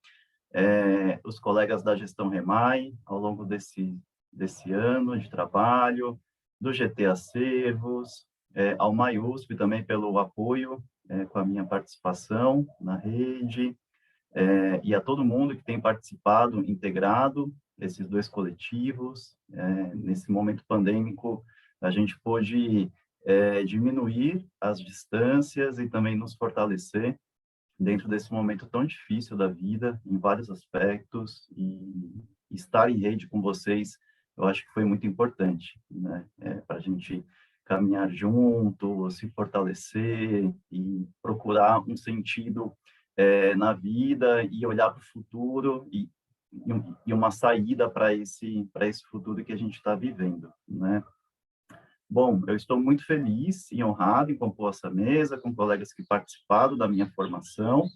os colegas da Gestão REMAI ao longo desse ano de trabalho, do GT Acervos, ao MAIUSP também pelo apoio com a minha participação na rede, e a todo mundo que tem participado, integrado esses dois coletivos. Nesse momento pandêmico, a gente pôde diminuir as distâncias e também nos fortalecer dentro desse momento tão difícil da vida, em vários aspectos, e estar em rede com vocês, eu acho que foi muito importante, né? Para a gente caminhar junto, se fortalecer e procurar um sentido na vida e olhar para o futuro e uma saída para esse futuro que a gente está vivendo, né? Bom, eu estou muito feliz e honrado em compor essa mesa com colegas que participaram da minha formação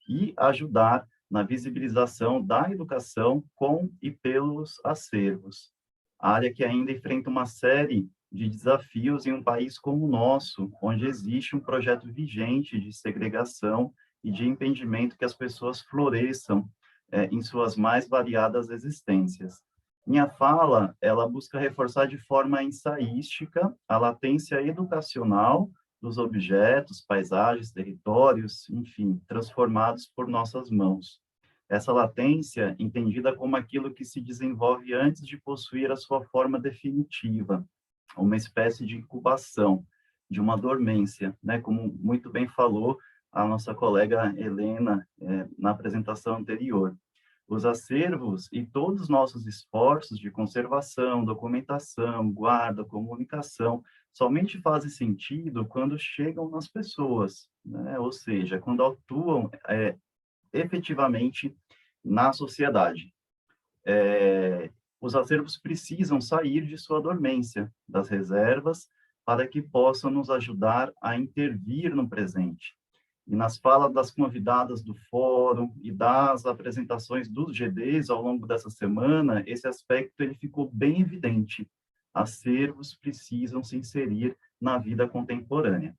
e ajudar na visibilização da educação com e pelos acervos, área que ainda enfrenta uma série de desafios em um país como o nosso, onde existe um projeto vigente de segregação e de impedimento que as pessoas floresçam em suas mais variadas existências. Minha fala, ela busca reforçar de forma ensaística a latência educacional dos objetos, paisagens, territórios, enfim, transformados por nossas mãos. Essa latência, entendida como aquilo que se desenvolve antes de possuir a sua forma definitiva, uma espécie de incubação, de uma dormência, né? Como muito bem falou a nossa colega Helena na apresentação anterior. Os acervos e todos os nossos esforços de conservação, documentação, guarda, comunicação, somente fazem sentido quando chegam nas pessoas, né? Ou seja, quando atuam efetivamente na sociedade. Os acervos precisam sair de sua dormência, das reservas, para que possam nos ajudar a intervir no presente. E nas falas das convidadas do fórum e das apresentações dos GDs ao longo dessa semana, esse aspecto ele ficou bem evidente. Acervos precisam se inserir na vida contemporânea.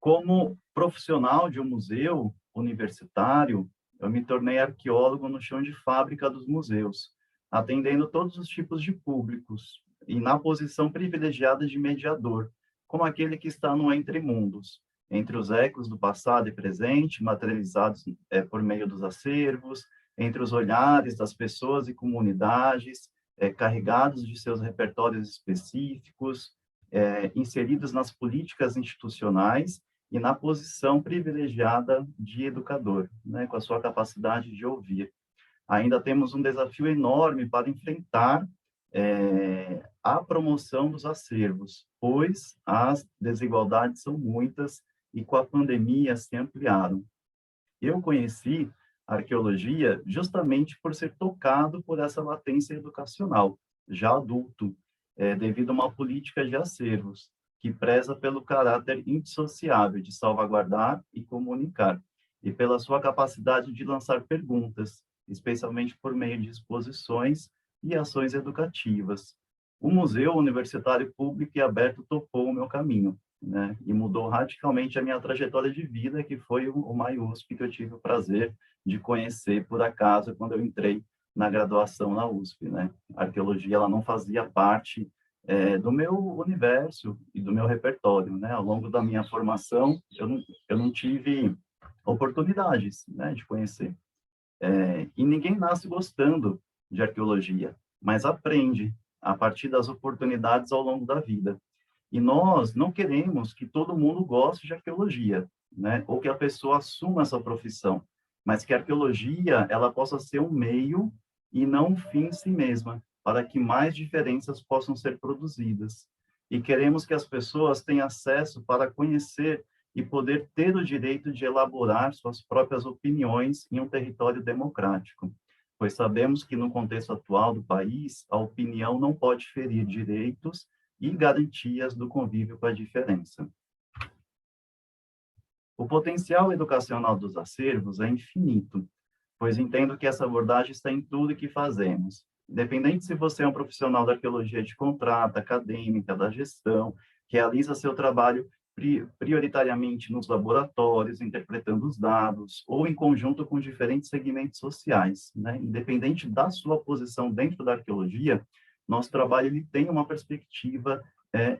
Como profissional de um museu universitário, eu me tornei arqueólogo no chão de fábrica dos museus, atendendo todos os tipos de públicos e na posição privilegiada de mediador, como aquele que está no entre mundos, entre os ecos do passado e presente, materializados por meio dos acervos, entre os olhares das pessoas e comunidades, carregados de seus repertórios específicos, inseridos nas políticas institucionais e na posição privilegiada de educador, né, com a sua capacidade de ouvir. Ainda temos um desafio enorme para enfrentar a promoção dos acervos, pois as desigualdades são muitas e com a pandemia se ampliaram. Eu conheci a arqueologia justamente por ser tocado por essa latência educacional, já adulto, devido a uma política de acervos, que preza pelo caráter indissociável de salvaguardar e comunicar, e pela sua capacidade de lançar perguntas, especialmente por meio de exposições e ações educativas. O Museu Universitário Público e Aberto topou o meu caminho, né, e mudou radicalmente a minha trajetória de vida, que foi o MAI-USP, que eu tive o prazer de conhecer, por acaso, quando eu entrei na graduação na USP, né? A arqueologia, ela não fazia parte do meu universo e do meu repertório, né? Ao longo da minha formação, eu não tive oportunidades, né, de conhecer. E ninguém nasce gostando de arqueologia, mas aprende a partir das oportunidades ao longo da vida. E nós não queremos que todo mundo goste de arqueologia, né? Ou que a pessoa assuma essa profissão, mas que a arqueologia ela possa ser um meio e não um fim em si mesma, para que mais diferenças possam ser produzidas. E queremos que as pessoas tenham acesso para conhecer e poder ter o direito de elaborar suas próprias opiniões em um território democrático, pois sabemos que no contexto atual do país, a opinião não pode ferir direitos e garantias do convívio com a diferença. O potencial educacional dos acervos é infinito, pois entendo que essa abordagem está em tudo que fazemos. Independente se você é um profissional da arqueologia de contrato, acadêmica, da gestão, realiza seu trabalho prioritariamente nos laboratórios, interpretando os dados, ou em conjunto com diferentes segmentos sociais, né? Independente da sua posição dentro da arqueologia, nosso trabalho ele tem uma perspectiva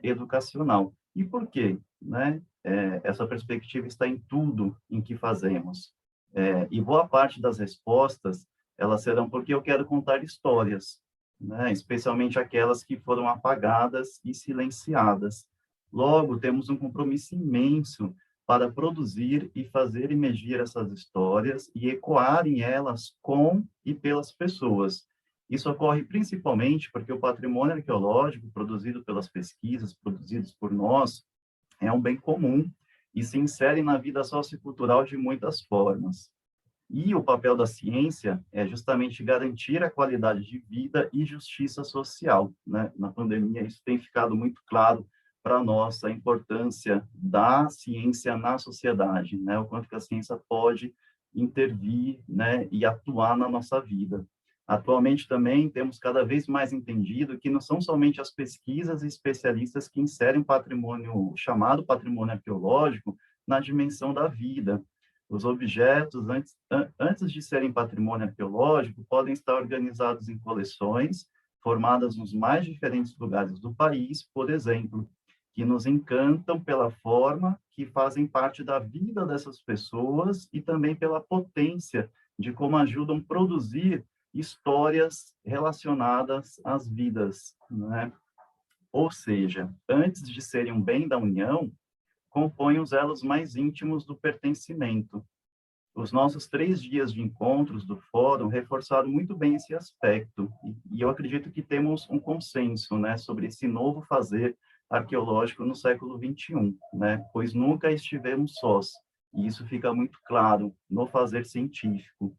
educacional. E por quê? Né? Essa perspectiva está em tudo em que fazemos. E boa parte das respostas, elas serão porque eu quero contar histórias. né? Especialmente aquelas que foram apagadas e silenciadas. Logo, temos um compromisso imenso para produzir e fazer emergir essas histórias e ecoarem elas com e pelas pessoas. Isso ocorre principalmente porque o patrimônio arqueológico produzido pelas pesquisas, produzidos por nós, é um bem comum e se insere na vida sociocultural de muitas formas. E o papel da ciência é justamente garantir a qualidade de vida e justiça social, né? Na pandemia, isso tem ficado muito claro para nós, a importância da ciência na sociedade, né? O quanto que a ciência pode intervir, né? E atuar na nossa vida. Atualmente também temos cada vez mais entendido que não são somente as pesquisas e especialistas que inserem patrimônio, chamado patrimônio arqueológico, na dimensão da vida. Os objetos, antes de serem patrimônio arqueológico, podem estar organizados em coleções, formadas nos mais diferentes lugares do país, por exemplo, que nos encantam pela forma que fazem parte da vida dessas pessoas e também pela potência de como ajudam a produzir histórias relacionadas às vidas, né? Ou seja, antes de serem um bem da União, compõem os elos mais íntimos do pertencimento. Os nossos 3 dias de encontros do Fórum reforçaram muito bem esse aspecto, e eu acredito que temos um consenso, né, sobre esse novo fazer arqueológico no século XXI, né, pois nunca estivemos sós, e isso fica muito claro no fazer científico.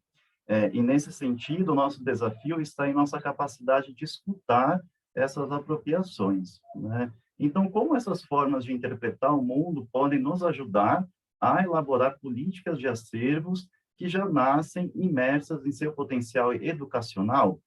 E nesse sentido, o nosso desafio está em nossa capacidade de escutar essas apropriações, né? Então, como essas formas de interpretar o mundo podem nos ajudar a elaborar políticas de acervos que já nascem imersas em seu potencial educacional?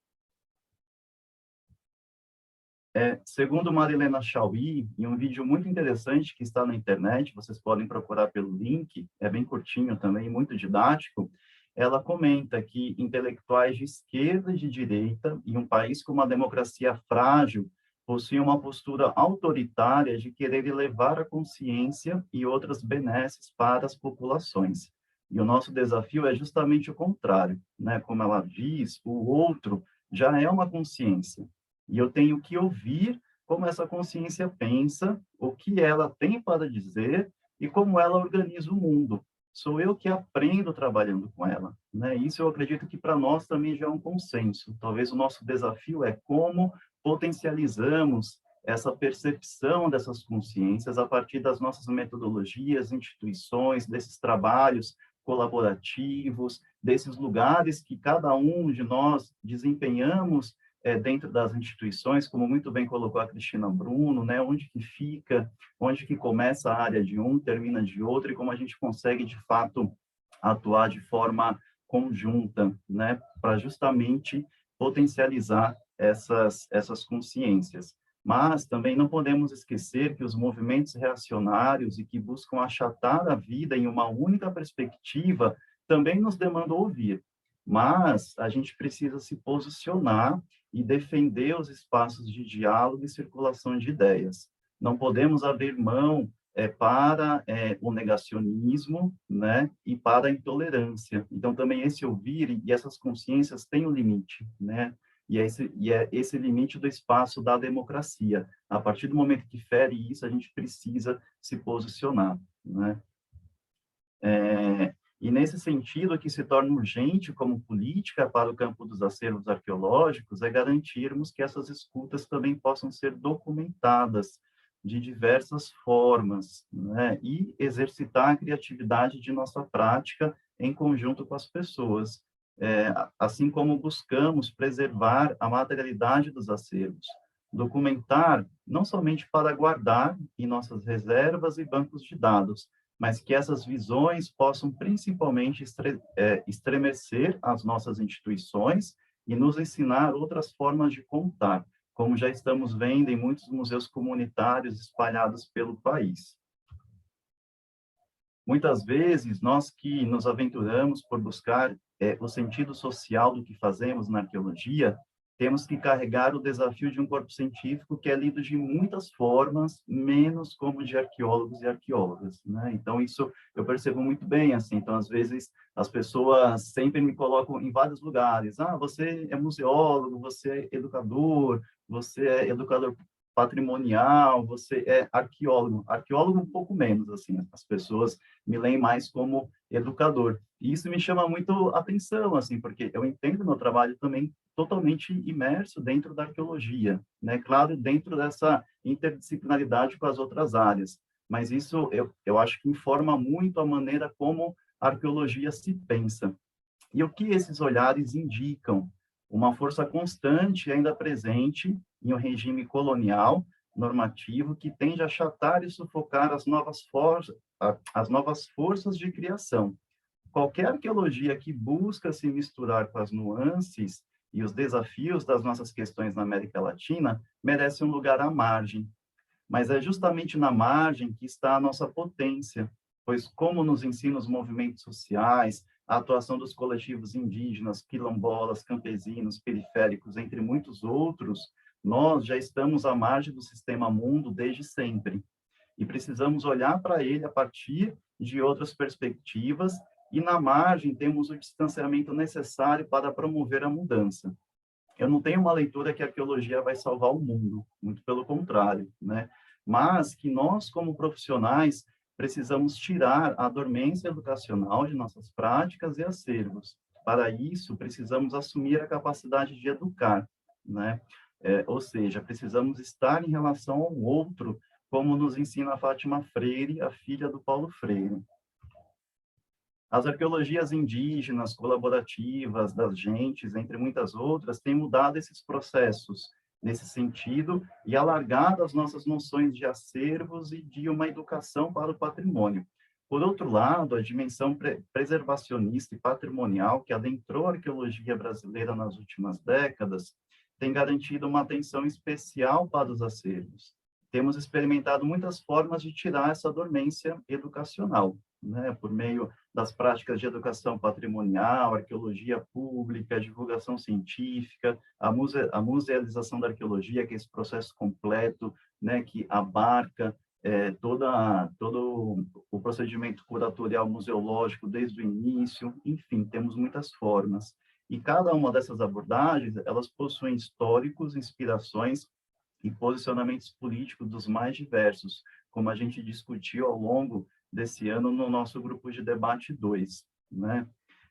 Segundo Marilena Chauí, em um vídeo muito interessante que está na internet, vocês podem procurar pelo link, é bem curtinho também, muito didático, ela comenta que intelectuais de esquerda e de direita, em um país com uma democracia frágil, possuem uma postura autoritária de querer elevar a consciência e outras benesses para as populações. E o nosso desafio é justamente o contrário, né? Como ela diz, o outro já é uma consciência. E eu tenho que ouvir como essa consciência pensa, o que ela tem para dizer e como ela organiza o mundo. Sou eu que aprendo trabalhando com ela, né? Isso eu acredito que para nós também já é um consenso. Talvez o nosso desafio é como potencializamos essa percepção dessas consciências a partir das nossas metodologias, instituições, desses trabalhos colaborativos, desses lugares que cada um de nós desempenhamos dentro das instituições, como muito bem colocou a Cristina Bruno, né? Onde que fica, onde que começa a área de um, termina de outro, e como a gente consegue, de fato, atuar de forma conjunta, né? Para justamente potencializar essas consciências. Mas também não podemos esquecer que os movimentos reacionários e que buscam achatar a vida em uma única perspectiva também nos demandam ouvir. Mas a gente precisa se posicionar e defender os espaços de diálogo e circulação de ideias. Não podemos abrir mão para o negacionismo, né, e para a intolerância. Então, também esse ouvir e essas consciências têm um limite, né? E é esse limite do espaço da democracia. A partir do momento que fere isso, a gente precisa se posicionar, né? E nesse sentido, o que se torna urgente como política para o campo dos acervos arqueológicos é garantirmos que essas escutas também possam ser documentadas de diversas formas, né? E exercitar a criatividade de nossa prática em conjunto com as pessoas, assim como buscamos preservar a materialidade dos acervos. Documentar não somente para guardar em nossas reservas e bancos de dados, mas que essas visões possam principalmente estremecer as nossas instituições e nos ensinar outras formas de contar, como já estamos vendo em muitos museus comunitários espalhados pelo país. Muitas vezes, nós que nos aventuramos por buscar o sentido social do que fazemos na arqueologia, temos que carregar o desafio de um corpo científico que é lido de muitas formas, menos como de arqueólogos e arqueólogas, né? Então, isso eu percebo muito bem, assim. Então, às vezes, as pessoas sempre me colocam em vários lugares. Ah, você é museólogo, você é educador patrimonial, você é arqueólogo. Arqueólogo um pouco menos, assim. As pessoas me leem mais como educador. E isso me chama muito atenção, assim, porque eu entendo meu trabalho também totalmente imerso dentro da arqueologia, né? Claro, dentro dessa interdisciplinaridade com as outras áreas, mas isso eu acho que informa muito a maneira como a arqueologia se pensa. E o que esses olhares indicam? Uma força constante ainda presente em um regime colonial normativo que tende a achatar e sufocar as novas forças de criação. Qualquer arqueologia que busca se misturar com as nuances e os desafios das nossas questões na América Latina merece um lugar à margem. Mas é justamente na margem que está a nossa potência, pois como nos ensina os movimentos sociais, a atuação dos coletivos indígenas, quilombolas, campesinos, periféricos, entre muitos outros, nós já estamos à margem do sistema mundo desde sempre. E precisamos olhar para ele a partir de outras perspectivas, e na margem temos o distanciamento necessário para promover a mudança. Eu não tenho uma leitura que a arqueologia vai salvar o mundo, muito pelo contrário, né? Mas que nós, como profissionais, precisamos tirar a dormência educacional de nossas práticas e acervos. Para isso, precisamos assumir a capacidade de educar, né? Ou seja, precisamos estar em relação ao outro, como nos ensina a Fátima Freire, a filha do Paulo Freire. As arqueologias indígenas, colaborativas, das gentes, entre muitas outras, têm mudado esses processos nesse sentido e alargado as nossas noções de acervos e de uma educação para o patrimônio. Por outro lado, a dimensão preservacionista e patrimonial que adentrou a arqueologia brasileira nas últimas décadas tem garantido uma atenção especial para os acervos. Temos experimentado muitas formas de tirar essa dormência educacional, né, por meio das práticas de educação patrimonial, arqueologia pública, divulgação científica, a musealização da arqueologia, que é esse processo completo, né, que abarca todo o procedimento curatorial museológico desde o início. Enfim, temos muitas formas. E cada uma dessas abordagens, elas possuem históricos, inspirações e posicionamentos políticos dos mais diversos, como a gente discutiu ao longo desse ano no nosso grupo de debate 2, né?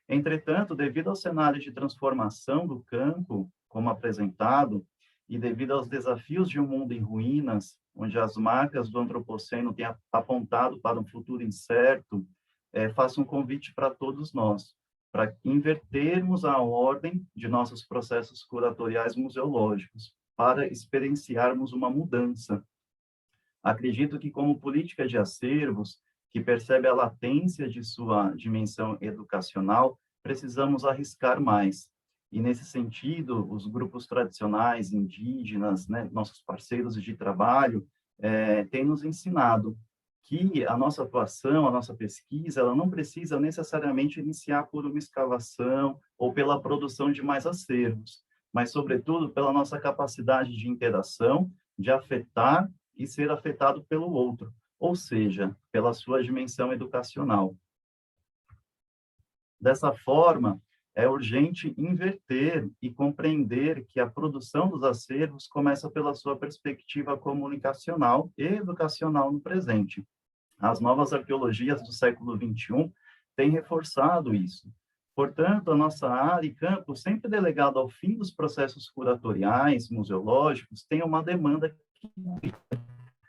Entretanto, devido ao cenário de transformação do campo, como apresentado, e devido aos desafios de um mundo em ruínas, onde as marcas do antropoceno têm apontado para um futuro incerto, faço um convite para todos nós, para invertermos a ordem de nossos processos curatoriais museológicos, para experienciarmos uma mudança. Acredito que, como política de acervos, que percebe a latência de sua dimensão educacional, precisamos arriscar mais. E, nesse sentido, os grupos tradicionais, indígenas, né, nossos parceiros de trabalho, têm nos ensinado que a nossa atuação, a nossa pesquisa, ela não precisa necessariamente iniciar por uma escavação ou pela produção de mais acervos, mas, sobretudo, pela nossa capacidade de interação, de afetar e ser afetado pelo outro, ou seja, pela sua dimensão educacional. Dessa forma, é urgente inverter e compreender que a produção dos acervos começa pela sua perspectiva comunicacional e educacional no presente. As novas arqueologias do século XXI têm reforçado isso. Portanto, a nossa área e campo, sempre delegado ao fim dos processos curatoriais, museológicos, tem uma demanda que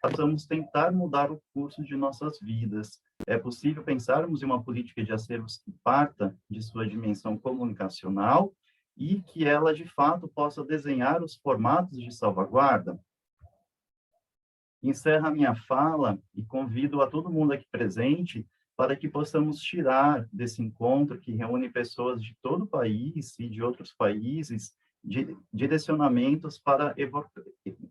possamos tentar mudar o curso de nossas vidas. É possível pensarmos em uma política de acervos que parta de sua dimensão comunicacional e que ela, de fato, possa desenhar os formatos de salvaguarda? Encerro a minha fala e convido a todo mundo aqui presente para que possamos tirar desse encontro que reúne pessoas de todo o país e de outros países, direcionamentos para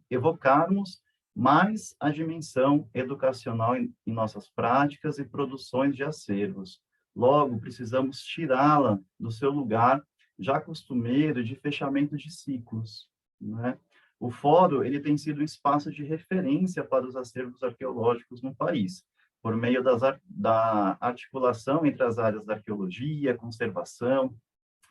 evocarmos mais a dimensão educacional em nossas práticas e produções de acervos. Logo, precisamos tirá-la do seu lugar já costumeiro de fechamento de ciclos, né? O fórum, ele tem sido um espaço de referência para os acervos arqueológicos no país, por meio da articulação entre as áreas da arqueologia, conservação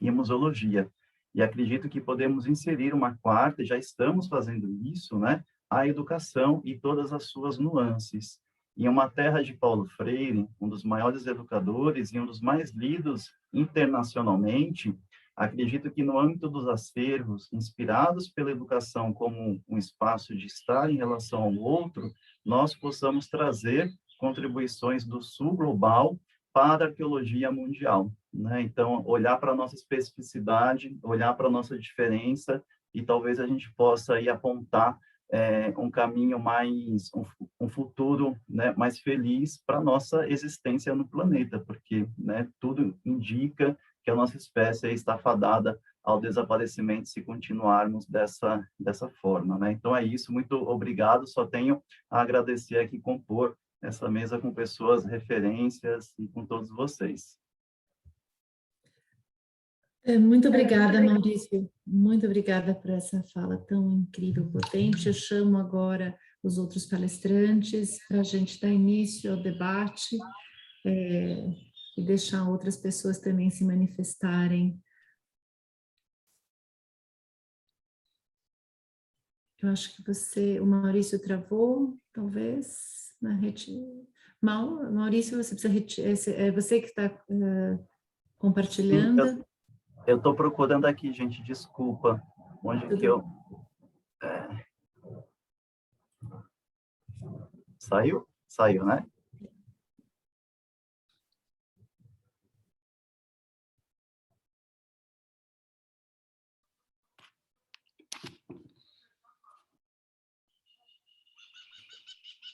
e museologia. E acredito que podemos inserir uma quarta, e já estamos fazendo isso, né? A educação e todas as suas nuances. Em uma terra de Paulo Freire, um dos maiores educadores e um dos mais lidos internacionalmente, acredito que no âmbito dos acervos, inspirados pela educação como um espaço de estar em relação ao outro, nós possamos trazer contribuições do sul global para a arqueologia mundial, né? Então, olhar para a nossa especificidade, olhar para a nossa diferença, e talvez a gente possa aí apontar um caminho mais, um futuro, né, mais feliz para a nossa existência no planeta, porque, né, tudo indica que a nossa espécie está fadada ao desaparecimento se continuarmos dessa forma, né? Então é isso, muito obrigado, só tenho a agradecer aqui, compor essa mesa com pessoas, referências e com todos vocês. Muito obrigada, Maurício. Muito obrigada por essa fala tão incrível, potente. Eu chamo agora os outros palestrantes para a gente dar início ao debate e deixar outras pessoas também se manifestarem. Eu acho que o Maurício travou, talvez, na rede. Maurício, você precisa retirar. É você que está compartilhando? Eu estou procurando aqui, gente, desculpa. Onde que eu... Saiu? Saiu, né?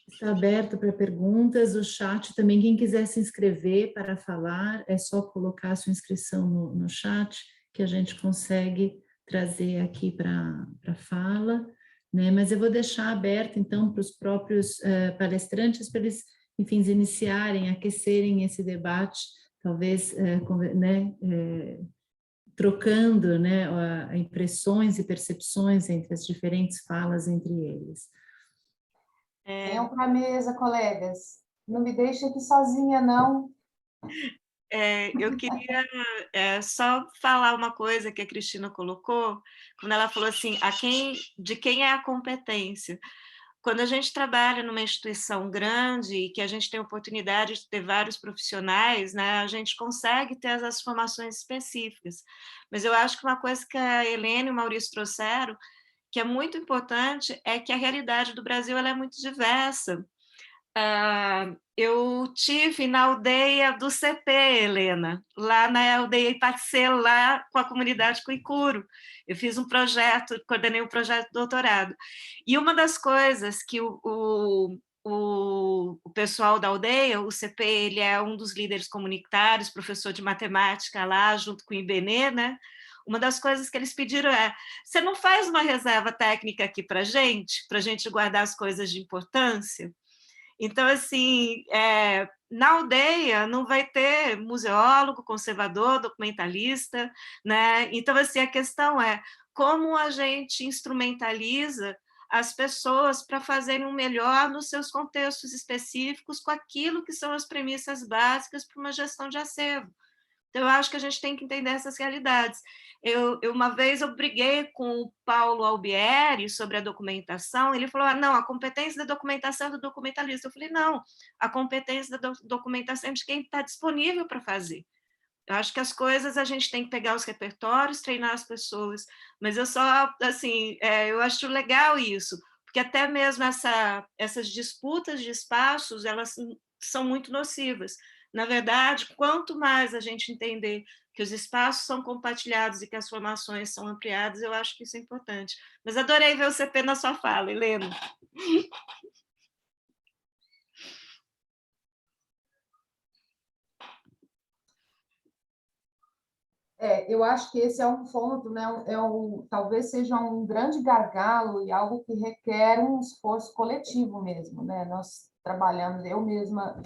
Está aberto para perguntas, o chat também, quem quiser se inscrever para falar, é só colocar a sua inscrição no chat, que a gente consegue trazer aqui para a fala, né? Mas eu vou deixar aberto, então, para os próprios palestrantes, para eles, enfim, iniciarem, aquecerem esse debate, talvez, né, trocando, né, impressões e percepções entre as diferentes falas entre eles. Venham para a mesa, colegas. Não me deixem aqui sozinha, não. Eu queria só falar uma coisa que a Cristina colocou, quando ela falou assim, de quem é a competência? Quando a gente trabalha numa instituição grande e que a gente tem a oportunidade de ter vários profissionais, né, a gente consegue ter as formações específicas. Mas eu acho que uma coisa que a Helena e o Maurício trouxeram, que é muito importante, é que a realidade do Brasil ela é muito diversa. Eu tive na aldeia do CP, Helena, lá na aldeia Ipacê, lá com a comunidade Cuicuro. Eu fiz um projeto, coordenei um projeto de doutorado. E uma das coisas que o pessoal da aldeia, o CP, ele é um dos líderes comunitários, professor de matemática lá, junto com o Ibenê, né? Uma das coisas que eles pediram você não faz uma reserva técnica aqui para a gente guardar as coisas de importância? Então, assim, na aldeia não vai ter museólogo, conservador, documentalista, né? Então, assim, a questão é como a gente instrumentaliza as pessoas para fazerem o melhor nos seus contextos específicos com aquilo que são as premissas básicas para uma gestão de acervo. Então, eu acho que a gente tem que entender essas realidades. Uma vez eu briguei com o Paulo Albieri sobre a documentação, ele falou, não, a competência da documentação é do documentalista. Eu falei, não, a competência da documentação é de quem está disponível para fazer. Eu acho que as coisas a gente tem que pegar os repertórios, treinar as pessoas, mas eu só, assim, eu acho legal isso, porque até mesmo essas disputas de espaços, elas são muito nocivas. Na verdade, quanto mais a gente entender que os espaços são compartilhados e que as formações são ampliadas, eu acho que isso é importante. Mas adorei ver o CP na sua fala, Helena. Eu acho que esse é um ponto, né? Talvez seja um grande gargalo e algo que requer um esforço coletivo mesmo, né? Nós trabalhamos, eu mesma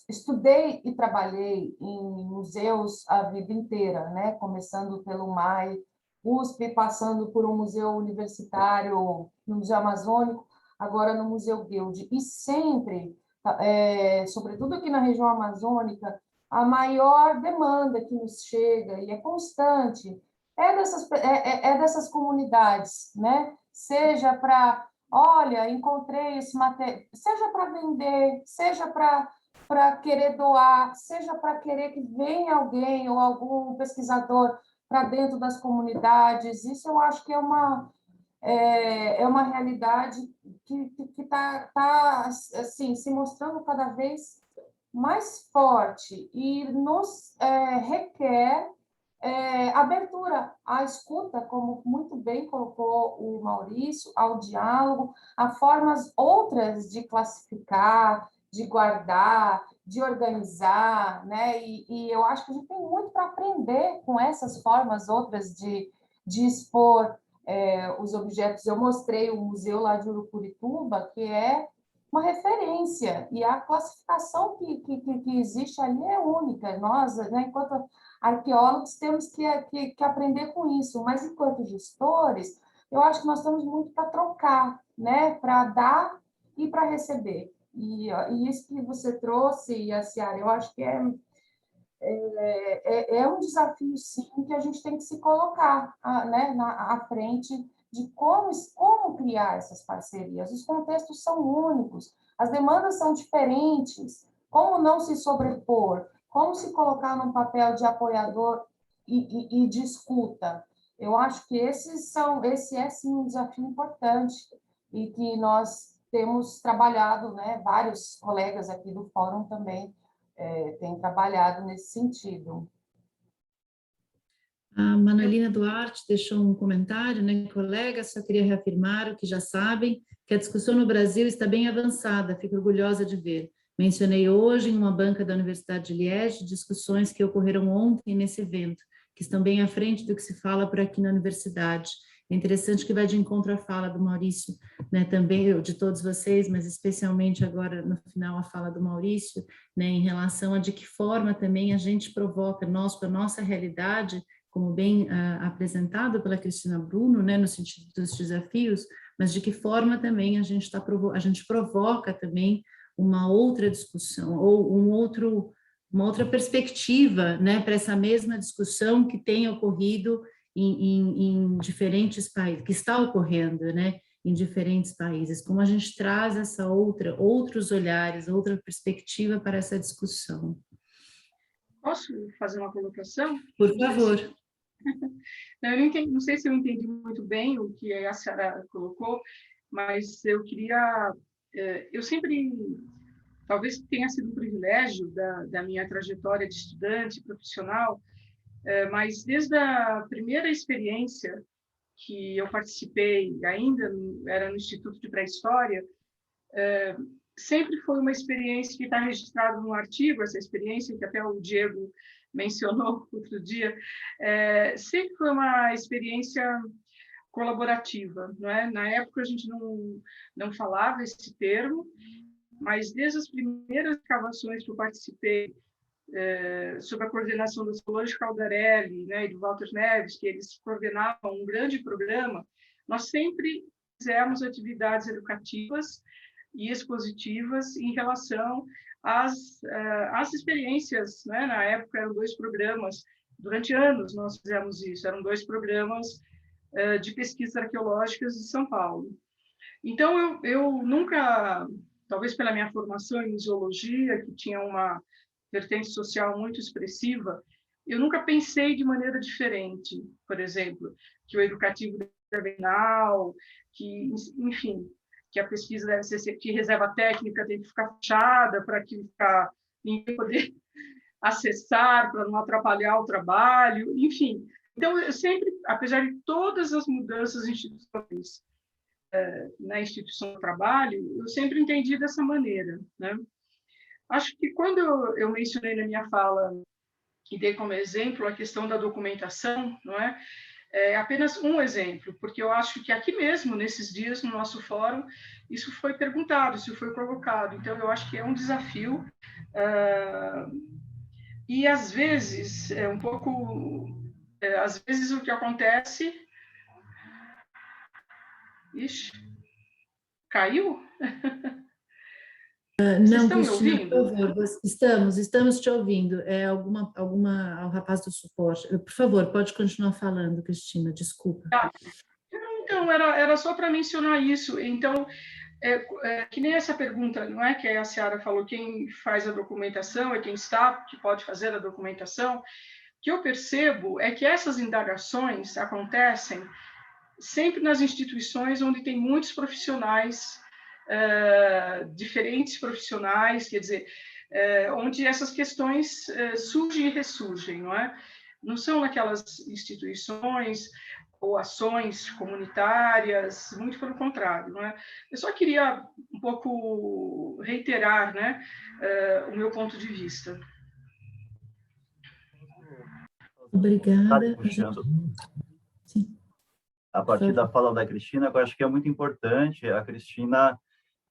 estudei e trabalhei em museus a vida inteira, né? Começando pelo MAI, USP, passando por um museu universitário, no Museu Amazônico, agora no Museu Guild. E sempre, sobretudo aqui na região amazônica, a maior demanda que nos chega, e é constante, é dessas comunidades, né? Seja para, olha, encontrei esse material, seja para vender, seja para querer doar, seja para querer que venha alguém ou algum pesquisador para dentro das comunidades. Isso eu acho que é uma realidade que está assim, se mostrando cada vez mais forte e nos requer abertura à escuta, como muito bem colocou o Maurício, ao diálogo, a formas outras de classificar, de guardar, de organizar, né? E eu acho que a gente tem muito para aprender com essas formas outras de expor os objetos. Eu mostrei o museu lá de Urucurituba, que é uma referência, e a classificação que existe ali é única. Nós, né, enquanto arqueólogos, temos que aprender com isso, mas enquanto gestores, eu acho que nós temos muito para trocar, né, para dar e para receber. E isso que você trouxe, e a Ciara, eu acho que é um desafio, sim, que a gente tem que se colocar, né, à frente de como criar essas parcerias. Os contextos são únicos, as demandas são diferentes, como não se sobrepor, como se colocar num papel de apoiador e de escuta. Eu acho que esse é, sim, um desafio importante e que nós temos trabalhado, né, vários colegas aqui do Fórum também têm trabalhado nesse sentido. A Manolina Duarte deixou um comentário, né, colega, só queria reafirmar o que já sabem, que a discussão no Brasil está bem avançada, fico orgulhosa de ver. Mencionei hoje em uma banca da Universidade de Liège discussões que ocorreram ontem nesse evento, que estão bem à frente do que se fala por aqui na universidade. É interessante que vai de encontro à fala do Maurício, né, também de todos vocês, mas especialmente agora no final a fala do Maurício, né, em relação a de que forma também a gente provoca nós, para a nossa realidade, como bem apresentado pela Cristina Bruno, né, no sentido dos desafios, mas de que forma também a gente provoca também uma outra discussão ou uma outra perspectiva, né, para essa mesma discussão que tem ocorrido em diferentes países, que está ocorrendo, né, em diferentes países, como a gente traz outros olhares, outra perspectiva para essa discussão. Posso fazer uma colocação? Por favor. Não sei se eu entendi muito bem o que a Ciara colocou, mas eu queria... Eu sempre... Talvez tenha sido um privilégio da minha trajetória de estudante profissional, mas desde a primeira experiência que eu participei, ainda era no Instituto de Pré-História, sempre foi uma experiência que está registrada no artigo, essa experiência que até o Diego mencionou outro dia, sempre foi uma experiência colaborativa, não é? Na época a gente não falava esse termo, mas desde as primeiras escavações que eu participei, sob a coordenação do Solange Caldarelli, né, e do Walter Neves, que eles coordenavam um grande programa, nós sempre fizemos atividades educativas e expositivas em relação às experiências, né? Na época eram 2 programas, durante anos nós fizemos isso, eram 2 programas de pesquisas arqueológicas de São Paulo. Então, eu nunca, talvez pela minha formação em museologia, que tinha uma vertente social muito expressiva, eu nunca pensei de maneira diferente, por exemplo, que o educativo deve ser que, enfim, que a pesquisa deve ser, que reserva técnica tem que ficar fechada para que ninguém poder acessar, para não atrapalhar o trabalho, enfim. Então, eu sempre, apesar de todas as mudanças institucionais na instituição do trabalho, eu sempre entendi dessa maneira, né? Acho que quando eu mencionei na minha fala e dei como exemplo a questão da documentação, não é? é apenas um exemplo, porque eu acho que aqui mesmo, nesses dias, no nosso fórum, isso foi perguntado, isso foi provocado. Então, eu acho que é um desafio. E, às vezes, às vezes o que acontece... Ixi, caiu? Vocês Não, estão me Cristina, por ouvindo? favor, estamos te ouvindo. É o rapaz do suporte. Por favor, pode continuar falando, Cristina, desculpa. Então, era só para mencionar isso. Então, que nem essa pergunta, não é que a Ciara falou, quem faz a documentação é quem está, que pode fazer a documentação. O que eu percebo é que essas indagações acontecem sempre nas instituições onde tem muitos profissionais, diferentes profissionais, quer dizer, onde essas questões surgem e ressurgem, não é? Não são naquelas instituições ou ações comunitárias, muito pelo contrário, não é? Eu só queria um pouco reiterar, né, o meu ponto de vista. Obrigada. Puxando Sim, a partir da fala da Cristina, eu acho que é muito importante. A Cristina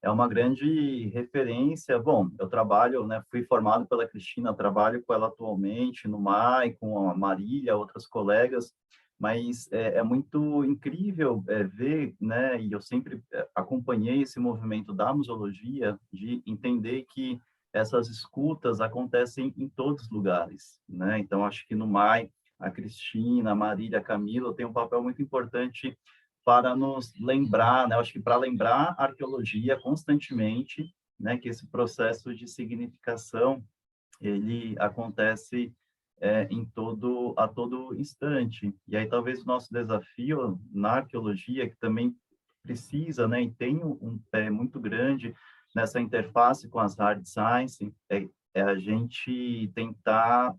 é uma grande referência. Bom, eu trabalho, né, fui formado pela Cristina, trabalho com ela atualmente no MAI, com a Marília, outras colegas, mas é muito incrível ver, né, e eu sempre acompanhei esse movimento da museologia, de entender que essas escutas acontecem em todos os lugares, né? Então, acho que no MAI, a Cristina, a Marília, a Camila têm um papel muito importante para nos lembrar, né? Eu acho que para lembrar a arqueologia constantemente, né, que esse processo de significação ele acontece a todo instante. E aí talvez o nosso desafio na arqueologia, que também precisa, né, e tem um pé muito grande nessa interface com as hard science, é a gente tentar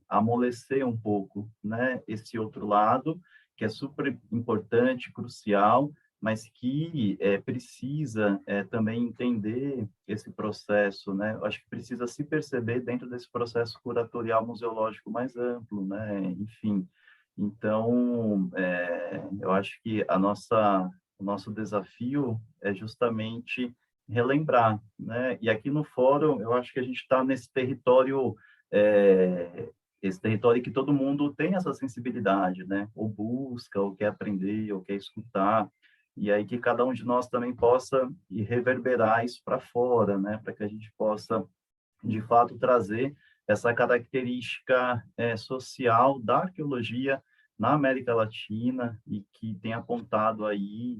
amolecer um pouco, né, esse outro lado, que é super importante, crucial, mas que precisa também entender esse processo, né? Eu acho que precisa se perceber dentro desse processo curatorial museológico mais amplo, né? Enfim, então, eu acho que o nosso desafio é justamente relembrar, né? E aqui no fórum, eu acho que a gente está nesse território esse território que todo mundo tem essa sensibilidade, né? Ou busca, ou quer aprender, ou quer escutar, e aí que cada um de nós também possa reverberar isso para fora, né? Para que a gente possa, de fato, trazer essa característica social da arqueologia na América Latina e que tem apontado aí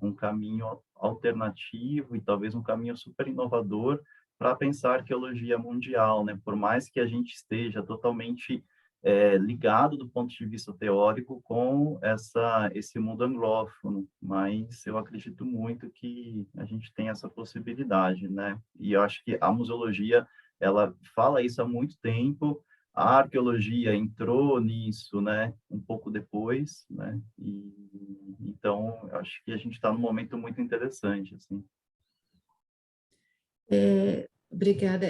um caminho alternativo e talvez um caminho super inovador para pensar arqueologia mundial, né? Por mais que a gente esteja totalmente ligado do ponto de vista teórico com esse mundo anglófono, mas eu acredito muito que a gente tem essa possibilidade, né? E eu acho que a museologia, ela fala isso há muito tempo, a arqueologia entrou nisso, né, um pouco depois, né? E então eu acho que a gente está num momento muito interessante, assim. Obrigada.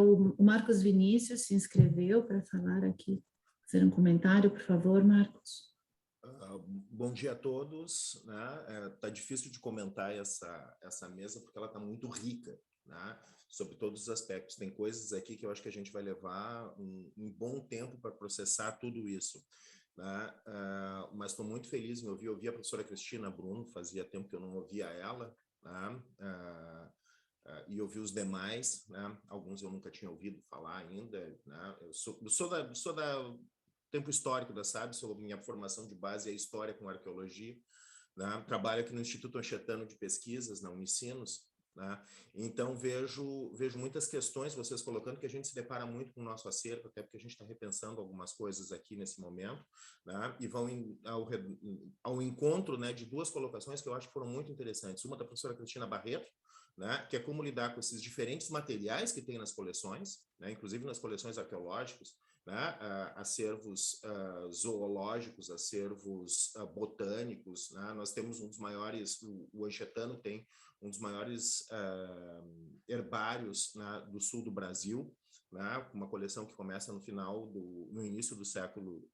O Marcos Vinícius se inscreveu para falar aqui. Fazer um comentário, por favor, Marcos. Bom dia a todos, né? Tá difícil de comentar essa mesa porque ela está muito rica, né? Sobre todos os aspectos. Tem coisas aqui que eu acho que a gente vai levar um bom tempo para processar tudo isso, né? Mas estou muito feliz em ouvir a professora Cristina Bruno, fazia tempo que eu não ouvia ela, né? E ouvir os demais, né? Alguns eu nunca tinha ouvido falar ainda, né? Eu sou da tempo histórico da SAB, minha formação de base é história com arqueologia, né? Trabalho aqui no Instituto Anchetano de Pesquisas, na Unicinos, né? Então vejo muitas questões vocês colocando que a gente se depara muito com o nosso acervo, até porque a gente está repensando algumas coisas aqui nesse momento, né? E vão ao encontro, né, de duas colocações que eu acho que foram muito interessantes. Uma da professora Cristina Barreto, né, que é como lidar com esses diferentes materiais que tem nas coleções, né, inclusive nas coleções arqueológicas, né, acervos zoológicos, acervos botânicos, né? Nós temos um dos maiores, o Anchetano tem um dos maiores herbários, né, do sul do Brasil, né? Uma coleção que começa no início do século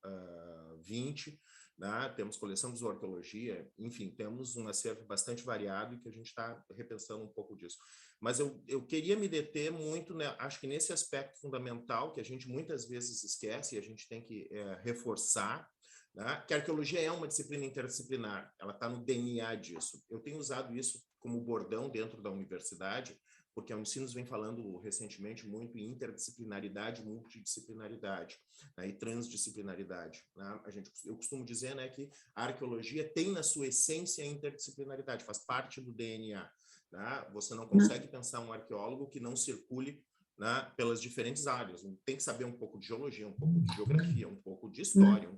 XX, né? Temos coleção de zoarqueologia, enfim, temos um acervo bastante variado e que a gente está repensando um pouco disso. Mas eu queria me deter muito, né, acho que nesse aspecto fundamental que a gente muitas vezes esquece e a gente tem que reforçar, né, que a arqueologia é uma disciplina interdisciplinar, ela está no DNA disso. Eu tenho usado isso como bordão dentro da universidade, porque a Unicinos vem falando recentemente muito em interdisciplinaridade, multidisciplinaridade, né, e transdisciplinaridade. Né? Eu costumo dizer, né, que a arqueologia tem na sua essência a interdisciplinaridade, faz parte do DNA. Né? Você não consegue pensar um arqueólogo que não circule, né, pelas diferentes áreas. Tem que saber um pouco de geologia, um pouco de geografia, um pouco de história.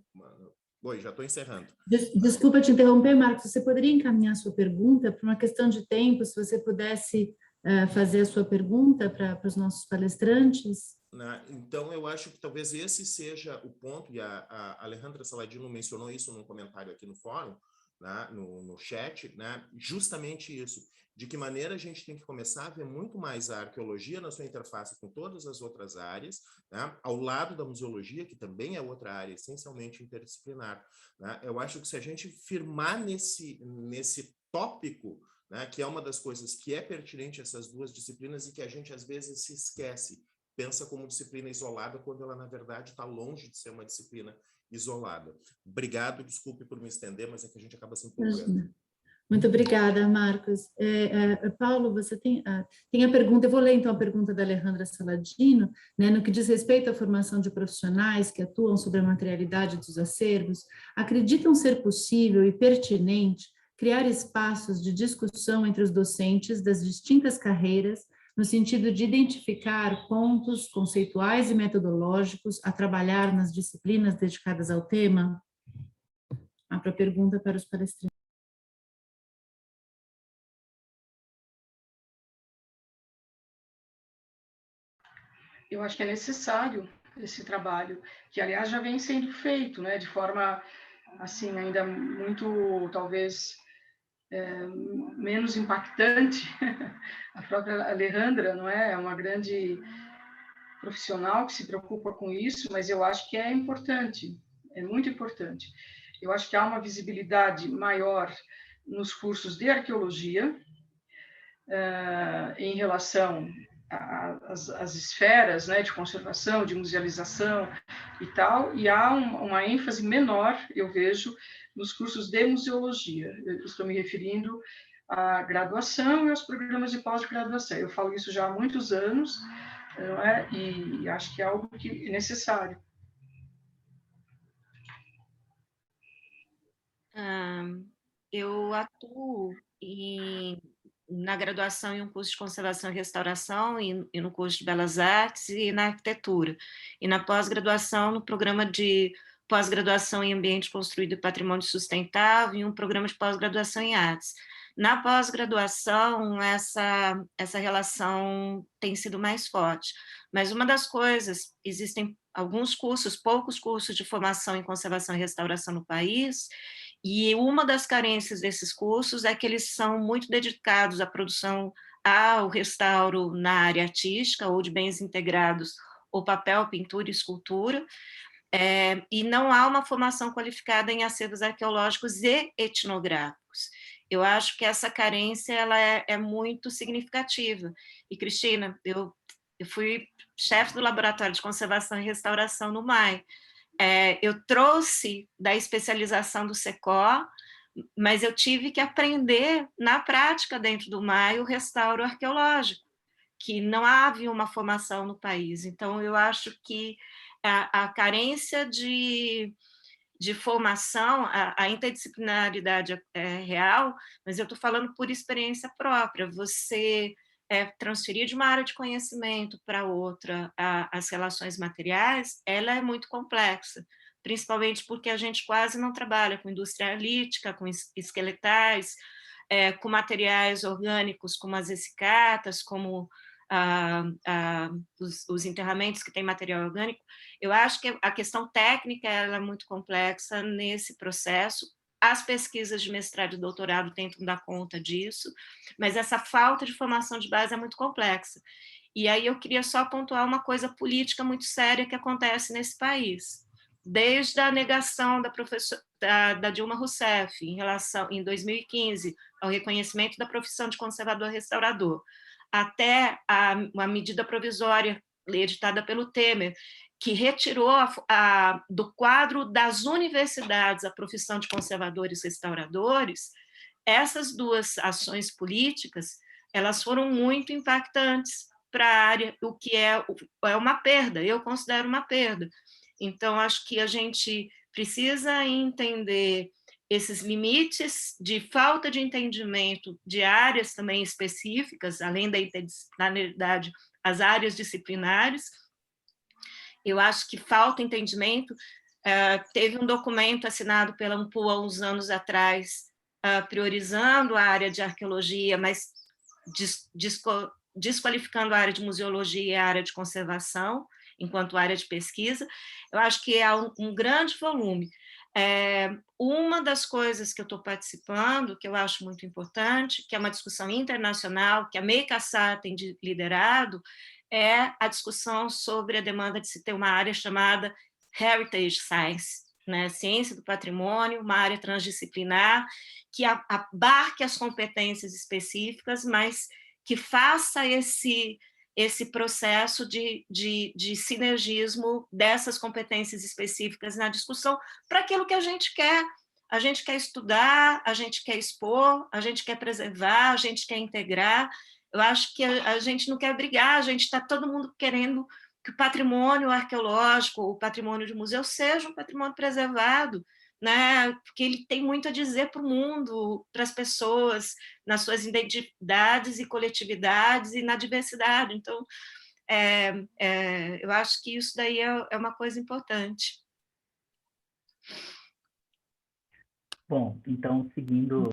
Oi, já estou encerrando. Desculpa te interromper, Marcos. Você poderia encaminhar a sua pergunta por uma questão de tempo, se você pudesse fazer a sua pergunta para os nossos palestrantes? Então, eu acho que talvez esse seja o ponto, e a Alejandra Saladino mencionou isso num comentário aqui no fórum, né, no chat, né, justamente isso, de que maneira a gente tem que começar a ver muito mais a arqueologia na sua interface com todas as outras áreas, né, ao lado da museologia, que também é outra área essencialmente interdisciplinar. Né? Eu acho que se a gente firmar nesse tópico, né, que é uma das coisas que é pertinente a essas duas disciplinas e que a gente às vezes se esquece, pensa como disciplina isolada, quando ela, na verdade, está longe de ser uma disciplina isolada. Obrigado, desculpe por me estender, mas é que a gente acaba se empolgando. Muito obrigada, Marcos. Paulo, você tem a pergunta, eu vou ler então a pergunta da Alejandra Saladino, né, no que diz respeito à formação de profissionais que atuam sobre a materialidade dos acervos, acreditam ser possível e pertinente criar espaços de discussão entre os docentes das distintas carreiras, no sentido de identificar pontos conceituais e metodológicos a trabalhar nas disciplinas dedicadas ao tema? Abro a pergunta para os palestrantes. Eu acho que é necessário esse trabalho, que, aliás, já vem sendo feito, né, de forma, assim, ainda muito, talvez, menos impactante. A própria Alejandra, não é? É uma grande profissional que se preocupa com isso, mas eu acho que é importante, é muito importante. Eu acho que há uma visibilidade maior nos cursos de arqueologia, em relação às esferas, né, de conservação, de musealização e tal, e há uma ênfase menor, eu vejo, nos cursos de museologia. Eu estou me referindo à graduação e aos programas de pós-graduação. Eu falo isso já há muitos anos, não é? E acho que é algo que é necessário. Eu atuo na graduação em um curso de conservação e restauração e no curso de belas artes e na arquitetura, e na pós-graduação no programa de pós-graduação em ambiente construído e patrimônio sustentável e um programa de pós-graduação em artes. Na pós-graduação, essa relação tem sido mais forte, mas uma das coisas, existem alguns cursos, poucos cursos de formação em conservação e restauração no país, e uma das carências desses cursos é que eles são muito dedicados à produção, ao restauro na área artística ou de bens integrados, ou papel, pintura e escultura, e não há uma formação qualificada em acervos arqueológicos e etnográficos. Eu acho que essa carência ela é muito significativa. E, Cristina, eu fui chefe do Laboratório de Conservação e Restauração no MAI. Eu trouxe da especialização do SECO, mas eu tive que aprender na prática dentro do MAI o restauro arqueológico, que não havia uma formação no país. Então, eu acho que a carência de formação, a interdisciplinaridade é real, mas eu estou falando por experiência própria. Você transferir de uma área de conhecimento para outra as relações materiais, ela é muito complexa, principalmente porque a gente quase não trabalha com indústria lítica, com esqueletais, com materiais orgânicos como as essicatas, como os enterramentos que têm material orgânico. Eu acho que a questão técnica ela é muito complexa nesse processo. As pesquisas de mestrado e doutorado tentam dar conta disso, mas essa falta de formação de base é muito complexa. E aí eu queria só pontuar uma coisa política muito séria que acontece nesse país. Desde a negação da Dilma Rousseff em 2015 ao reconhecimento da profissão de conservador-restaurador, até uma medida provisória editada pelo Temer, que retirou do quadro das universidades a profissão de conservadores-restauradores, essas duas ações políticas elas foram muito impactantes para a área, o que é uma perda, eu considero uma perda. Então, acho que a gente precisa entender esses limites de falta de entendimento de áreas também específicas, além da interdisciplinaridade, as áreas disciplinares. Eu acho que falta entendimento. Teve um documento assinado pela ANPU há uns anos atrás, priorizando a área de arqueologia, mas desqualificando a área de museologia e a área de conservação, enquanto área de pesquisa. Eu acho que há um grande volume. Uma das coisas que eu estou participando, que eu acho muito importante, que é uma discussão internacional, que a MEI Cassar tem liderado, é a discussão sobre a demanda de se ter uma área chamada Heritage Science, né? Ciência do patrimônio, uma área transdisciplinar, que abarque as competências específicas, mas que faça esse processo de sinergismo dessas competências específicas na discussão para aquilo que a gente quer. A gente quer estudar, a gente quer expor, a gente quer preservar, a gente quer integrar. Eu acho que a gente não quer brigar, a gente está todo mundo querendo que o patrimônio arqueológico, o patrimônio de museu seja um patrimônio preservado, né? Porque ele tem muito a dizer para o mundo, para as pessoas, nas suas identidades e coletividades e na diversidade. Então, eu acho que isso daí é uma coisa importante. Bom, então, seguindo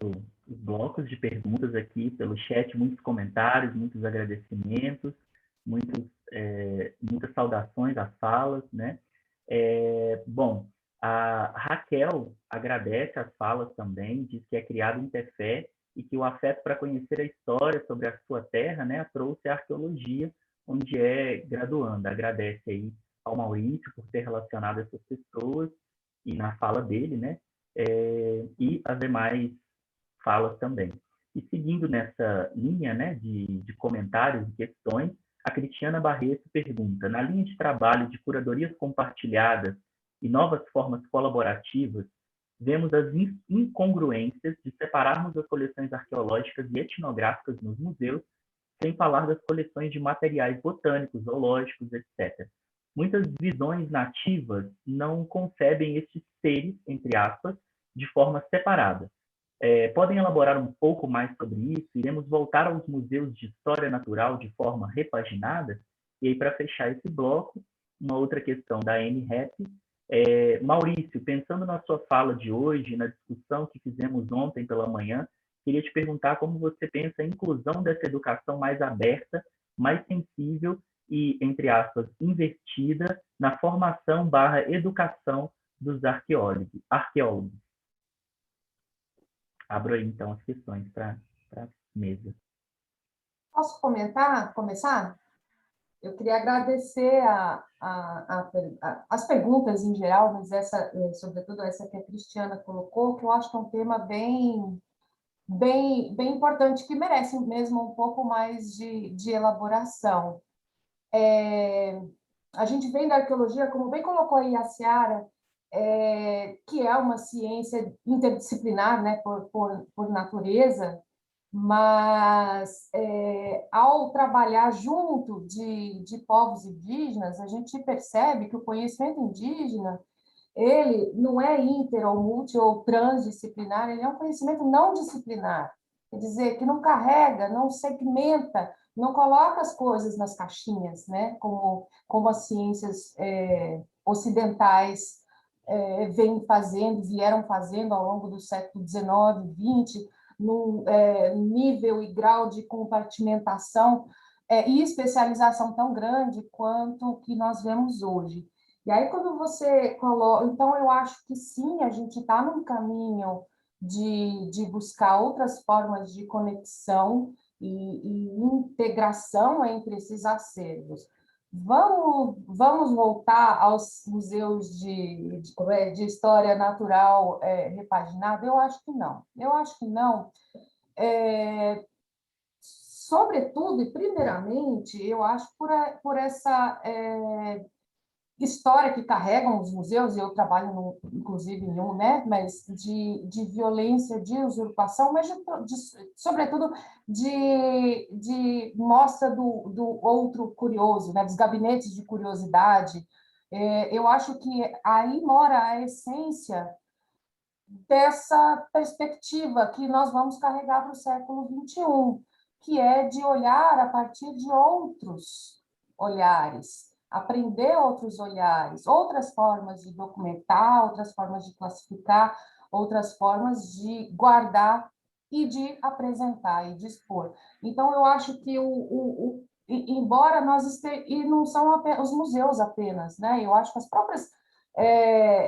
os blocos de perguntas aqui pelo chat, muitos comentários, muitos agradecimentos, muitas saudações às falas, né? Bom, a Raquel agradece as falas também, diz que é criada em Tefé e que o afeto para conhecer a história sobre a sua terra, né, a trouxe à arqueologia, onde é graduanda. Agradece aí ao Maurício por ter relacionado essas pessoas e na fala dele, né? E as demais falas também. E seguindo nessa linha, né, de comentários e questões, a Cristiana Barreto pergunta: na linha de trabalho de curadorias compartilhadas e novas formas colaborativas, vemos as incongruências de separarmos as coleções arqueológicas e etnográficas nos museus, sem falar das coleções de materiais botânicos, zoológicos, etc. Muitas visões nativas não concebem estes seres, entre aspas, de forma separada. Podem elaborar um pouco mais sobre isso? Iremos voltar aos museus de história natural de forma repaginada? E aí, para fechar esse bloco, uma outra questão da Anne Happ. Maurício, pensando na sua fala de hoje, na discussão que fizemos ontem pela manhã, queria te perguntar como você pensa a inclusão dessa educação mais aberta, mais sensível e, entre aspas, invertida na formação/educação dos arqueólogos. Abro aí, então, as questões para a mesa. Posso começar? Eu queria agradecer as perguntas em geral, mas sobretudo essa que a Cristiana colocou, que eu acho que é um tema bem importante, que merece mesmo um pouco mais de elaboração. A gente vem da arqueologia, como bem colocou aí a Ciara, que é uma ciência interdisciplinar, né, por natureza, mas ao trabalhar junto de povos indígenas, a gente percebe que o conhecimento indígena ele não é inter ou multi ou transdisciplinar, ele é um conhecimento não disciplinar, quer dizer, que não carrega, não segmenta, não coloca as coisas nas caixinhas, né? Como as ciências ocidentais vieram fazendo ao longo do século XIX, XX, num nível e grau de compartimentação e especialização tão grande quanto o que nós vemos hoje. E aí, quando você coloca... Então, eu acho que sim, a gente está num caminho de buscar outras formas de conexão e integração entre esses acervos. Vamos voltar aos museus de história natural repaginada? Eu acho que não. Eu acho que não. Sobretudo e primeiramente, eu acho por essa história que carregam os museus, e eu trabalho, inclusive, em um, né, mas de violência, de usurpação, mas, sobretudo, de mostra do outro curioso, né, dos gabinetes de curiosidade. Eu acho que aí mora a essência dessa perspectiva que nós vamos carregar para o século XXI, que é de olhar a partir de outros olhares, aprender outros olhares, outras formas de documentar, outras formas de classificar, outras formas de guardar e de apresentar e de expor. Então, eu acho que embora e não são os museus apenas, né? Eu acho que as próprias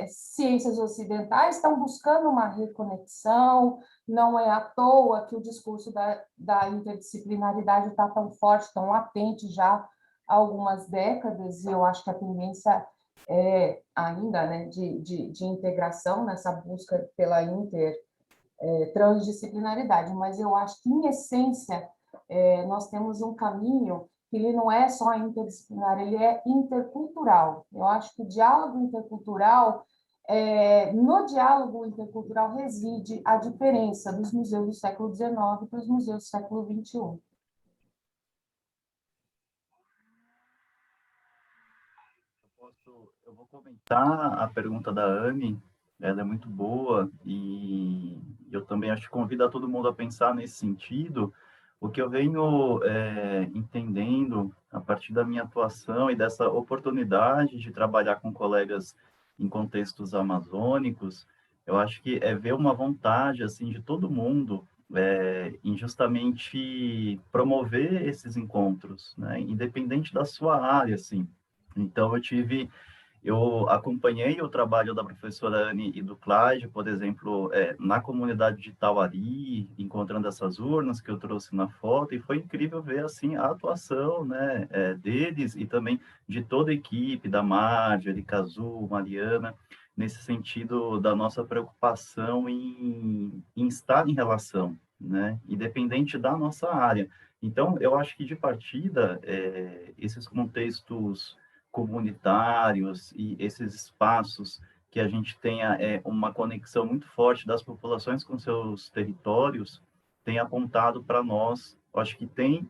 ciências ocidentais estão buscando uma reconexão, não é à toa que o discurso da interdisciplinaridade está tão forte, tão latente já há algumas décadas, e eu acho que a tendência é ainda, né, de integração nessa busca pela transdisciplinaridade, mas eu acho que, em essência, nós temos um caminho que ele não é só interdisciplinar, ele é intercultural. Eu acho que o diálogo intercultural, no diálogo intercultural reside a diferença dos museus do século XIX para os museus do século XXI. Eu vou comentar a pergunta da Anne, ela é muito boa, e eu também acho que convido a todo mundo a pensar nesse sentido. O que eu venho entendendo a partir da minha atuação e dessa oportunidade de trabalhar com colegas em contextos amazônicos, eu acho que é ver uma vontade assim de todo mundo em justamente promover esses encontros, né? Independente da sua área, assim. Então, eu acompanhei o trabalho da professora Anne e do Cláudio, por exemplo, na comunidade de Tauari, encontrando essas urnas que eu trouxe na foto, e foi incrível ver assim a atuação, né, deles e também de toda a equipe, da Marjorie, Cazu, Mariana, nesse sentido da nossa preocupação em estar em relação, né, independente da nossa área. Então, eu acho que de partida, esses contextos comunitários e esses espaços que a gente tenha uma conexão muito forte das populações com seus territórios, tem apontado para nós, acho que tem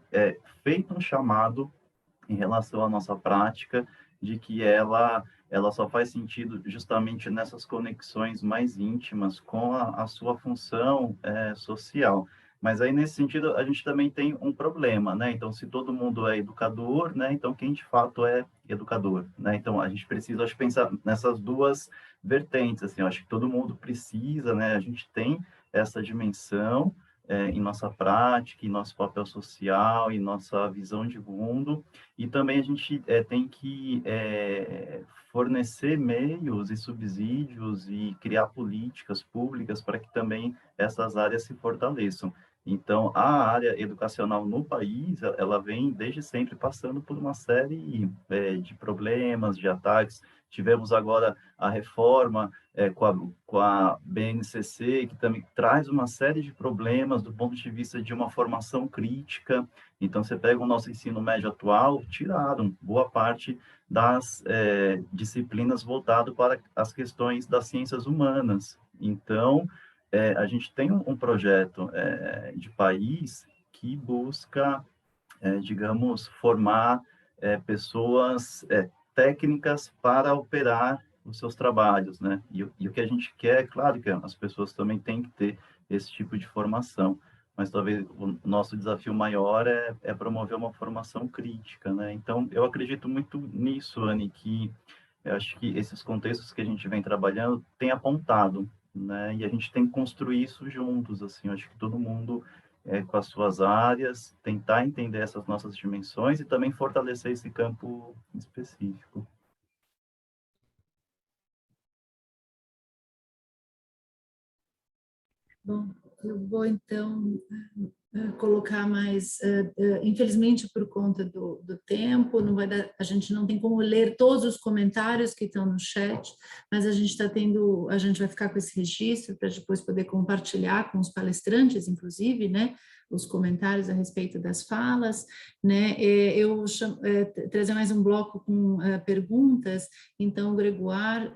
feito um chamado em relação à nossa prática, de que ela só faz sentido justamente nessas conexões mais íntimas com a sua função social. Mas aí, nesse sentido, a gente também tem um problema, né? Então, se todo mundo é educador, né? Então, quem de fato é educador, né? Então, a gente precisa, acho, pensar nessas duas vertentes, assim, eu acho que todo mundo precisa, né? A gente tem essa dimensão em nossa prática, em nosso papel social, em nossa visão de mundo, e também a gente tem que fornecer meios e subsídios e criar políticas públicas para que também essas áreas se fortaleçam. Então, a área educacional no país, ela vem desde sempre passando por uma série de problemas, de ataques. Tivemos agora a reforma com a BNCC, que também traz uma série de problemas do ponto de vista de uma formação crítica. Então, você pega o nosso ensino médio atual, tiraram boa parte das disciplinas voltadas para as questões das ciências humanas. Então, a gente tem um projeto de país que busca, digamos, formar pessoas técnicas para operar os seus trabalhos, né? E o que a gente quer, claro que as pessoas também têm que ter esse tipo de formação, mas talvez o nosso desafio maior é promover uma formação crítica, né? Então, eu acredito muito nisso, Anne, que eu acho que esses contextos que a gente vem trabalhando têm apontado, né? E a gente tem que construir isso juntos, assim, eu acho que todo mundo com as suas áreas, tentar entender essas nossas dimensões e também fortalecer esse campo específico. Bom, eu vou então colocar mais, infelizmente por conta do tempo, não vai dar, a gente não tem como ler todos os comentários que estão no chat, mas a gente vai ficar com esse registro para depois poder compartilhar com os palestrantes, inclusive, né, os comentários a respeito das falas, né, eu trazer mais um bloco com perguntas. Então o Gregoire,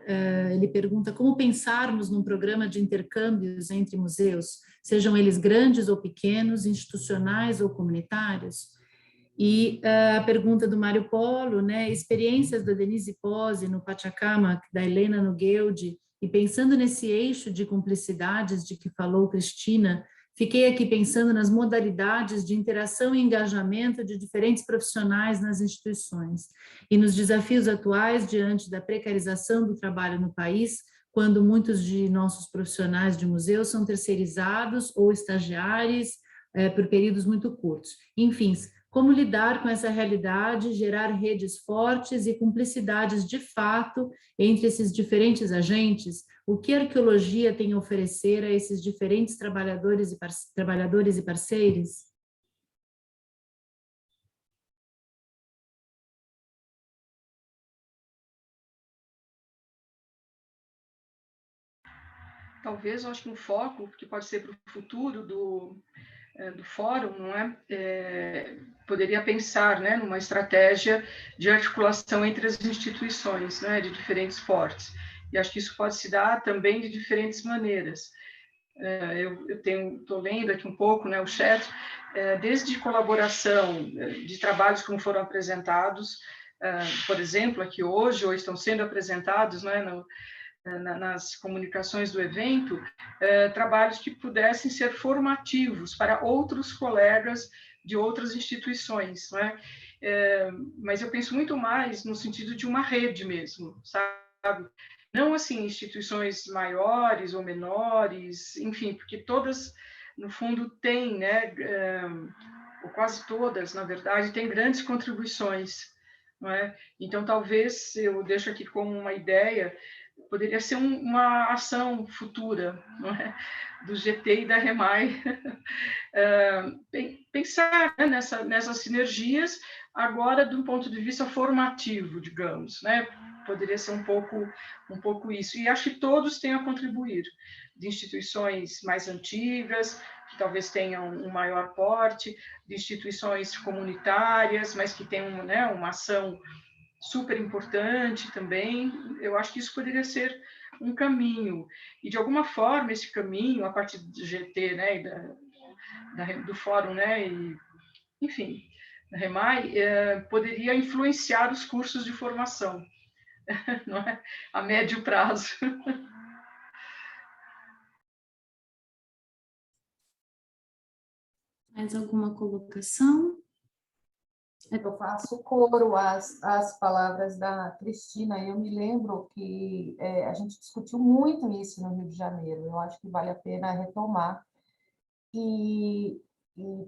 ele pergunta como pensarmos num programa de intercâmbios entre museus, sejam eles grandes ou pequenos, institucionais ou comunitários. E a pergunta do Mário Polo, né, experiências da Denise Pose no Pachacamac, da Helena Nogueira, e pensando nesse eixo de cumplicidades de que falou Cristina, fiquei aqui pensando nas modalidades de interação e engajamento de diferentes profissionais nas instituições e nos desafios atuais diante da precarização do trabalho no país, quando muitos de nossos profissionais de museu são terceirizados ou estagiários por períodos muito curtos. Enfim, como lidar com essa realidade, gerar redes fortes e cumplicidades de fato entre esses diferentes agentes? O que a arqueologia tem a oferecer a esses diferentes trabalhadores e parceiros? Talvez, eu acho que um foco que pode ser para o futuro do fórum, não é? Poderia pensar, né, numa estratégia de articulação entre as instituições, né, de diferentes portes. E acho que isso pode se dar também de diferentes maneiras. Eu estou lendo aqui um pouco, né, o chat, desde colaboração de trabalhos como foram apresentados, por exemplo, aqui hoje, ou estão sendo apresentados, né, nas comunicações do evento, trabalhos que pudessem ser formativos para outros colegas de outras instituições, não é? Mas eu penso muito mais no sentido de uma rede mesmo, sabe? Não assim instituições maiores ou menores, enfim, porque todas, no fundo, têm, né, ou quase todas, na verdade, têm grandes contribuições, não é? Então, talvez, eu deixo aqui como uma ideia, poderia ser uma ação futura, não é? Do GT e da REMAI, pensar, né, nessas sinergias, agora de um ponto de vista formativo, digamos, né? Poderia ser um pouco isso. E acho que todos têm a contribuir, de instituições mais antigas, que talvez tenham um maior porte, de instituições comunitárias, mas que tenham, né, uma ação super importante também. Eu acho que isso poderia ser um caminho. E, de alguma forma, esse caminho, a partir do GT, né, do fórum, né, e, enfim, da REMAI, poderia influenciar os cursos de formação, não é? A médio prazo. Mais alguma colocação? Eu faço coro às palavras da Cristina. Eu me lembro que a gente discutiu muito isso no Rio de Janeiro. Eu acho que vale a pena retomar. E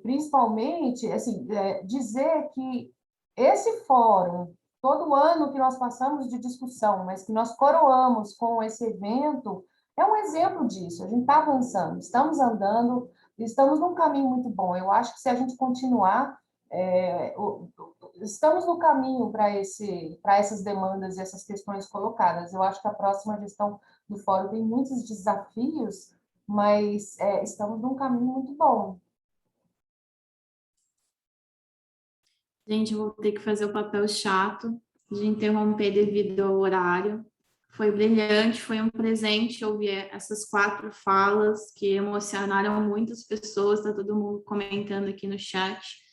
principalmente, assim, dizer que esse fórum, todo ano que nós passamos de discussão, mas que nós coroamos com esse evento, é um exemplo disso. A gente está avançando, estamos andando, estamos num caminho muito bom. Eu acho que se a gente continuar, estamos no caminho para essas demandas e essas questões colocadas. Eu acho que a próxima gestão do fórum tem muitos desafios, mas estamos num caminho muito bom. Gente, eu vou ter que fazer o papel chato de interromper devido ao horário. Foi brilhante, foi um presente ouvir essas 4 falas que emocionaram muitas pessoas, está todo mundo comentando aqui no chat.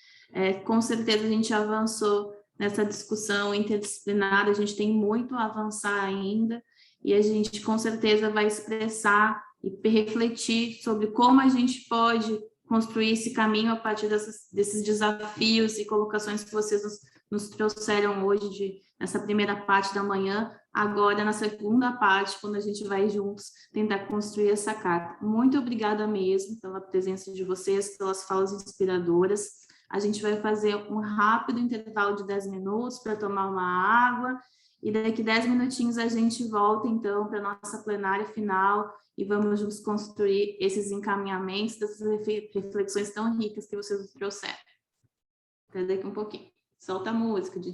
Com certeza a gente avançou nessa discussão interdisciplinar, a gente tem muito a avançar ainda, e a gente com certeza vai expressar e refletir sobre como a gente pode construir esse caminho a partir desses desafios e colocações que vocês nos trouxeram hoje, nessa primeira parte da manhã, agora na segunda parte, quando a gente vai juntos tentar construir essa carta. Muito obrigada mesmo pela presença de vocês, pelas falas inspiradoras. A gente vai fazer um rápido intervalo de 10 minutos para tomar uma água E daqui 10 minutinhos a gente volta, então, para a nossa plenária final e vamos juntos construir esses encaminhamentos, dessas reflexões tão ricas que vocês nos trouxeram. Até daqui um pouquinho. Solta a música,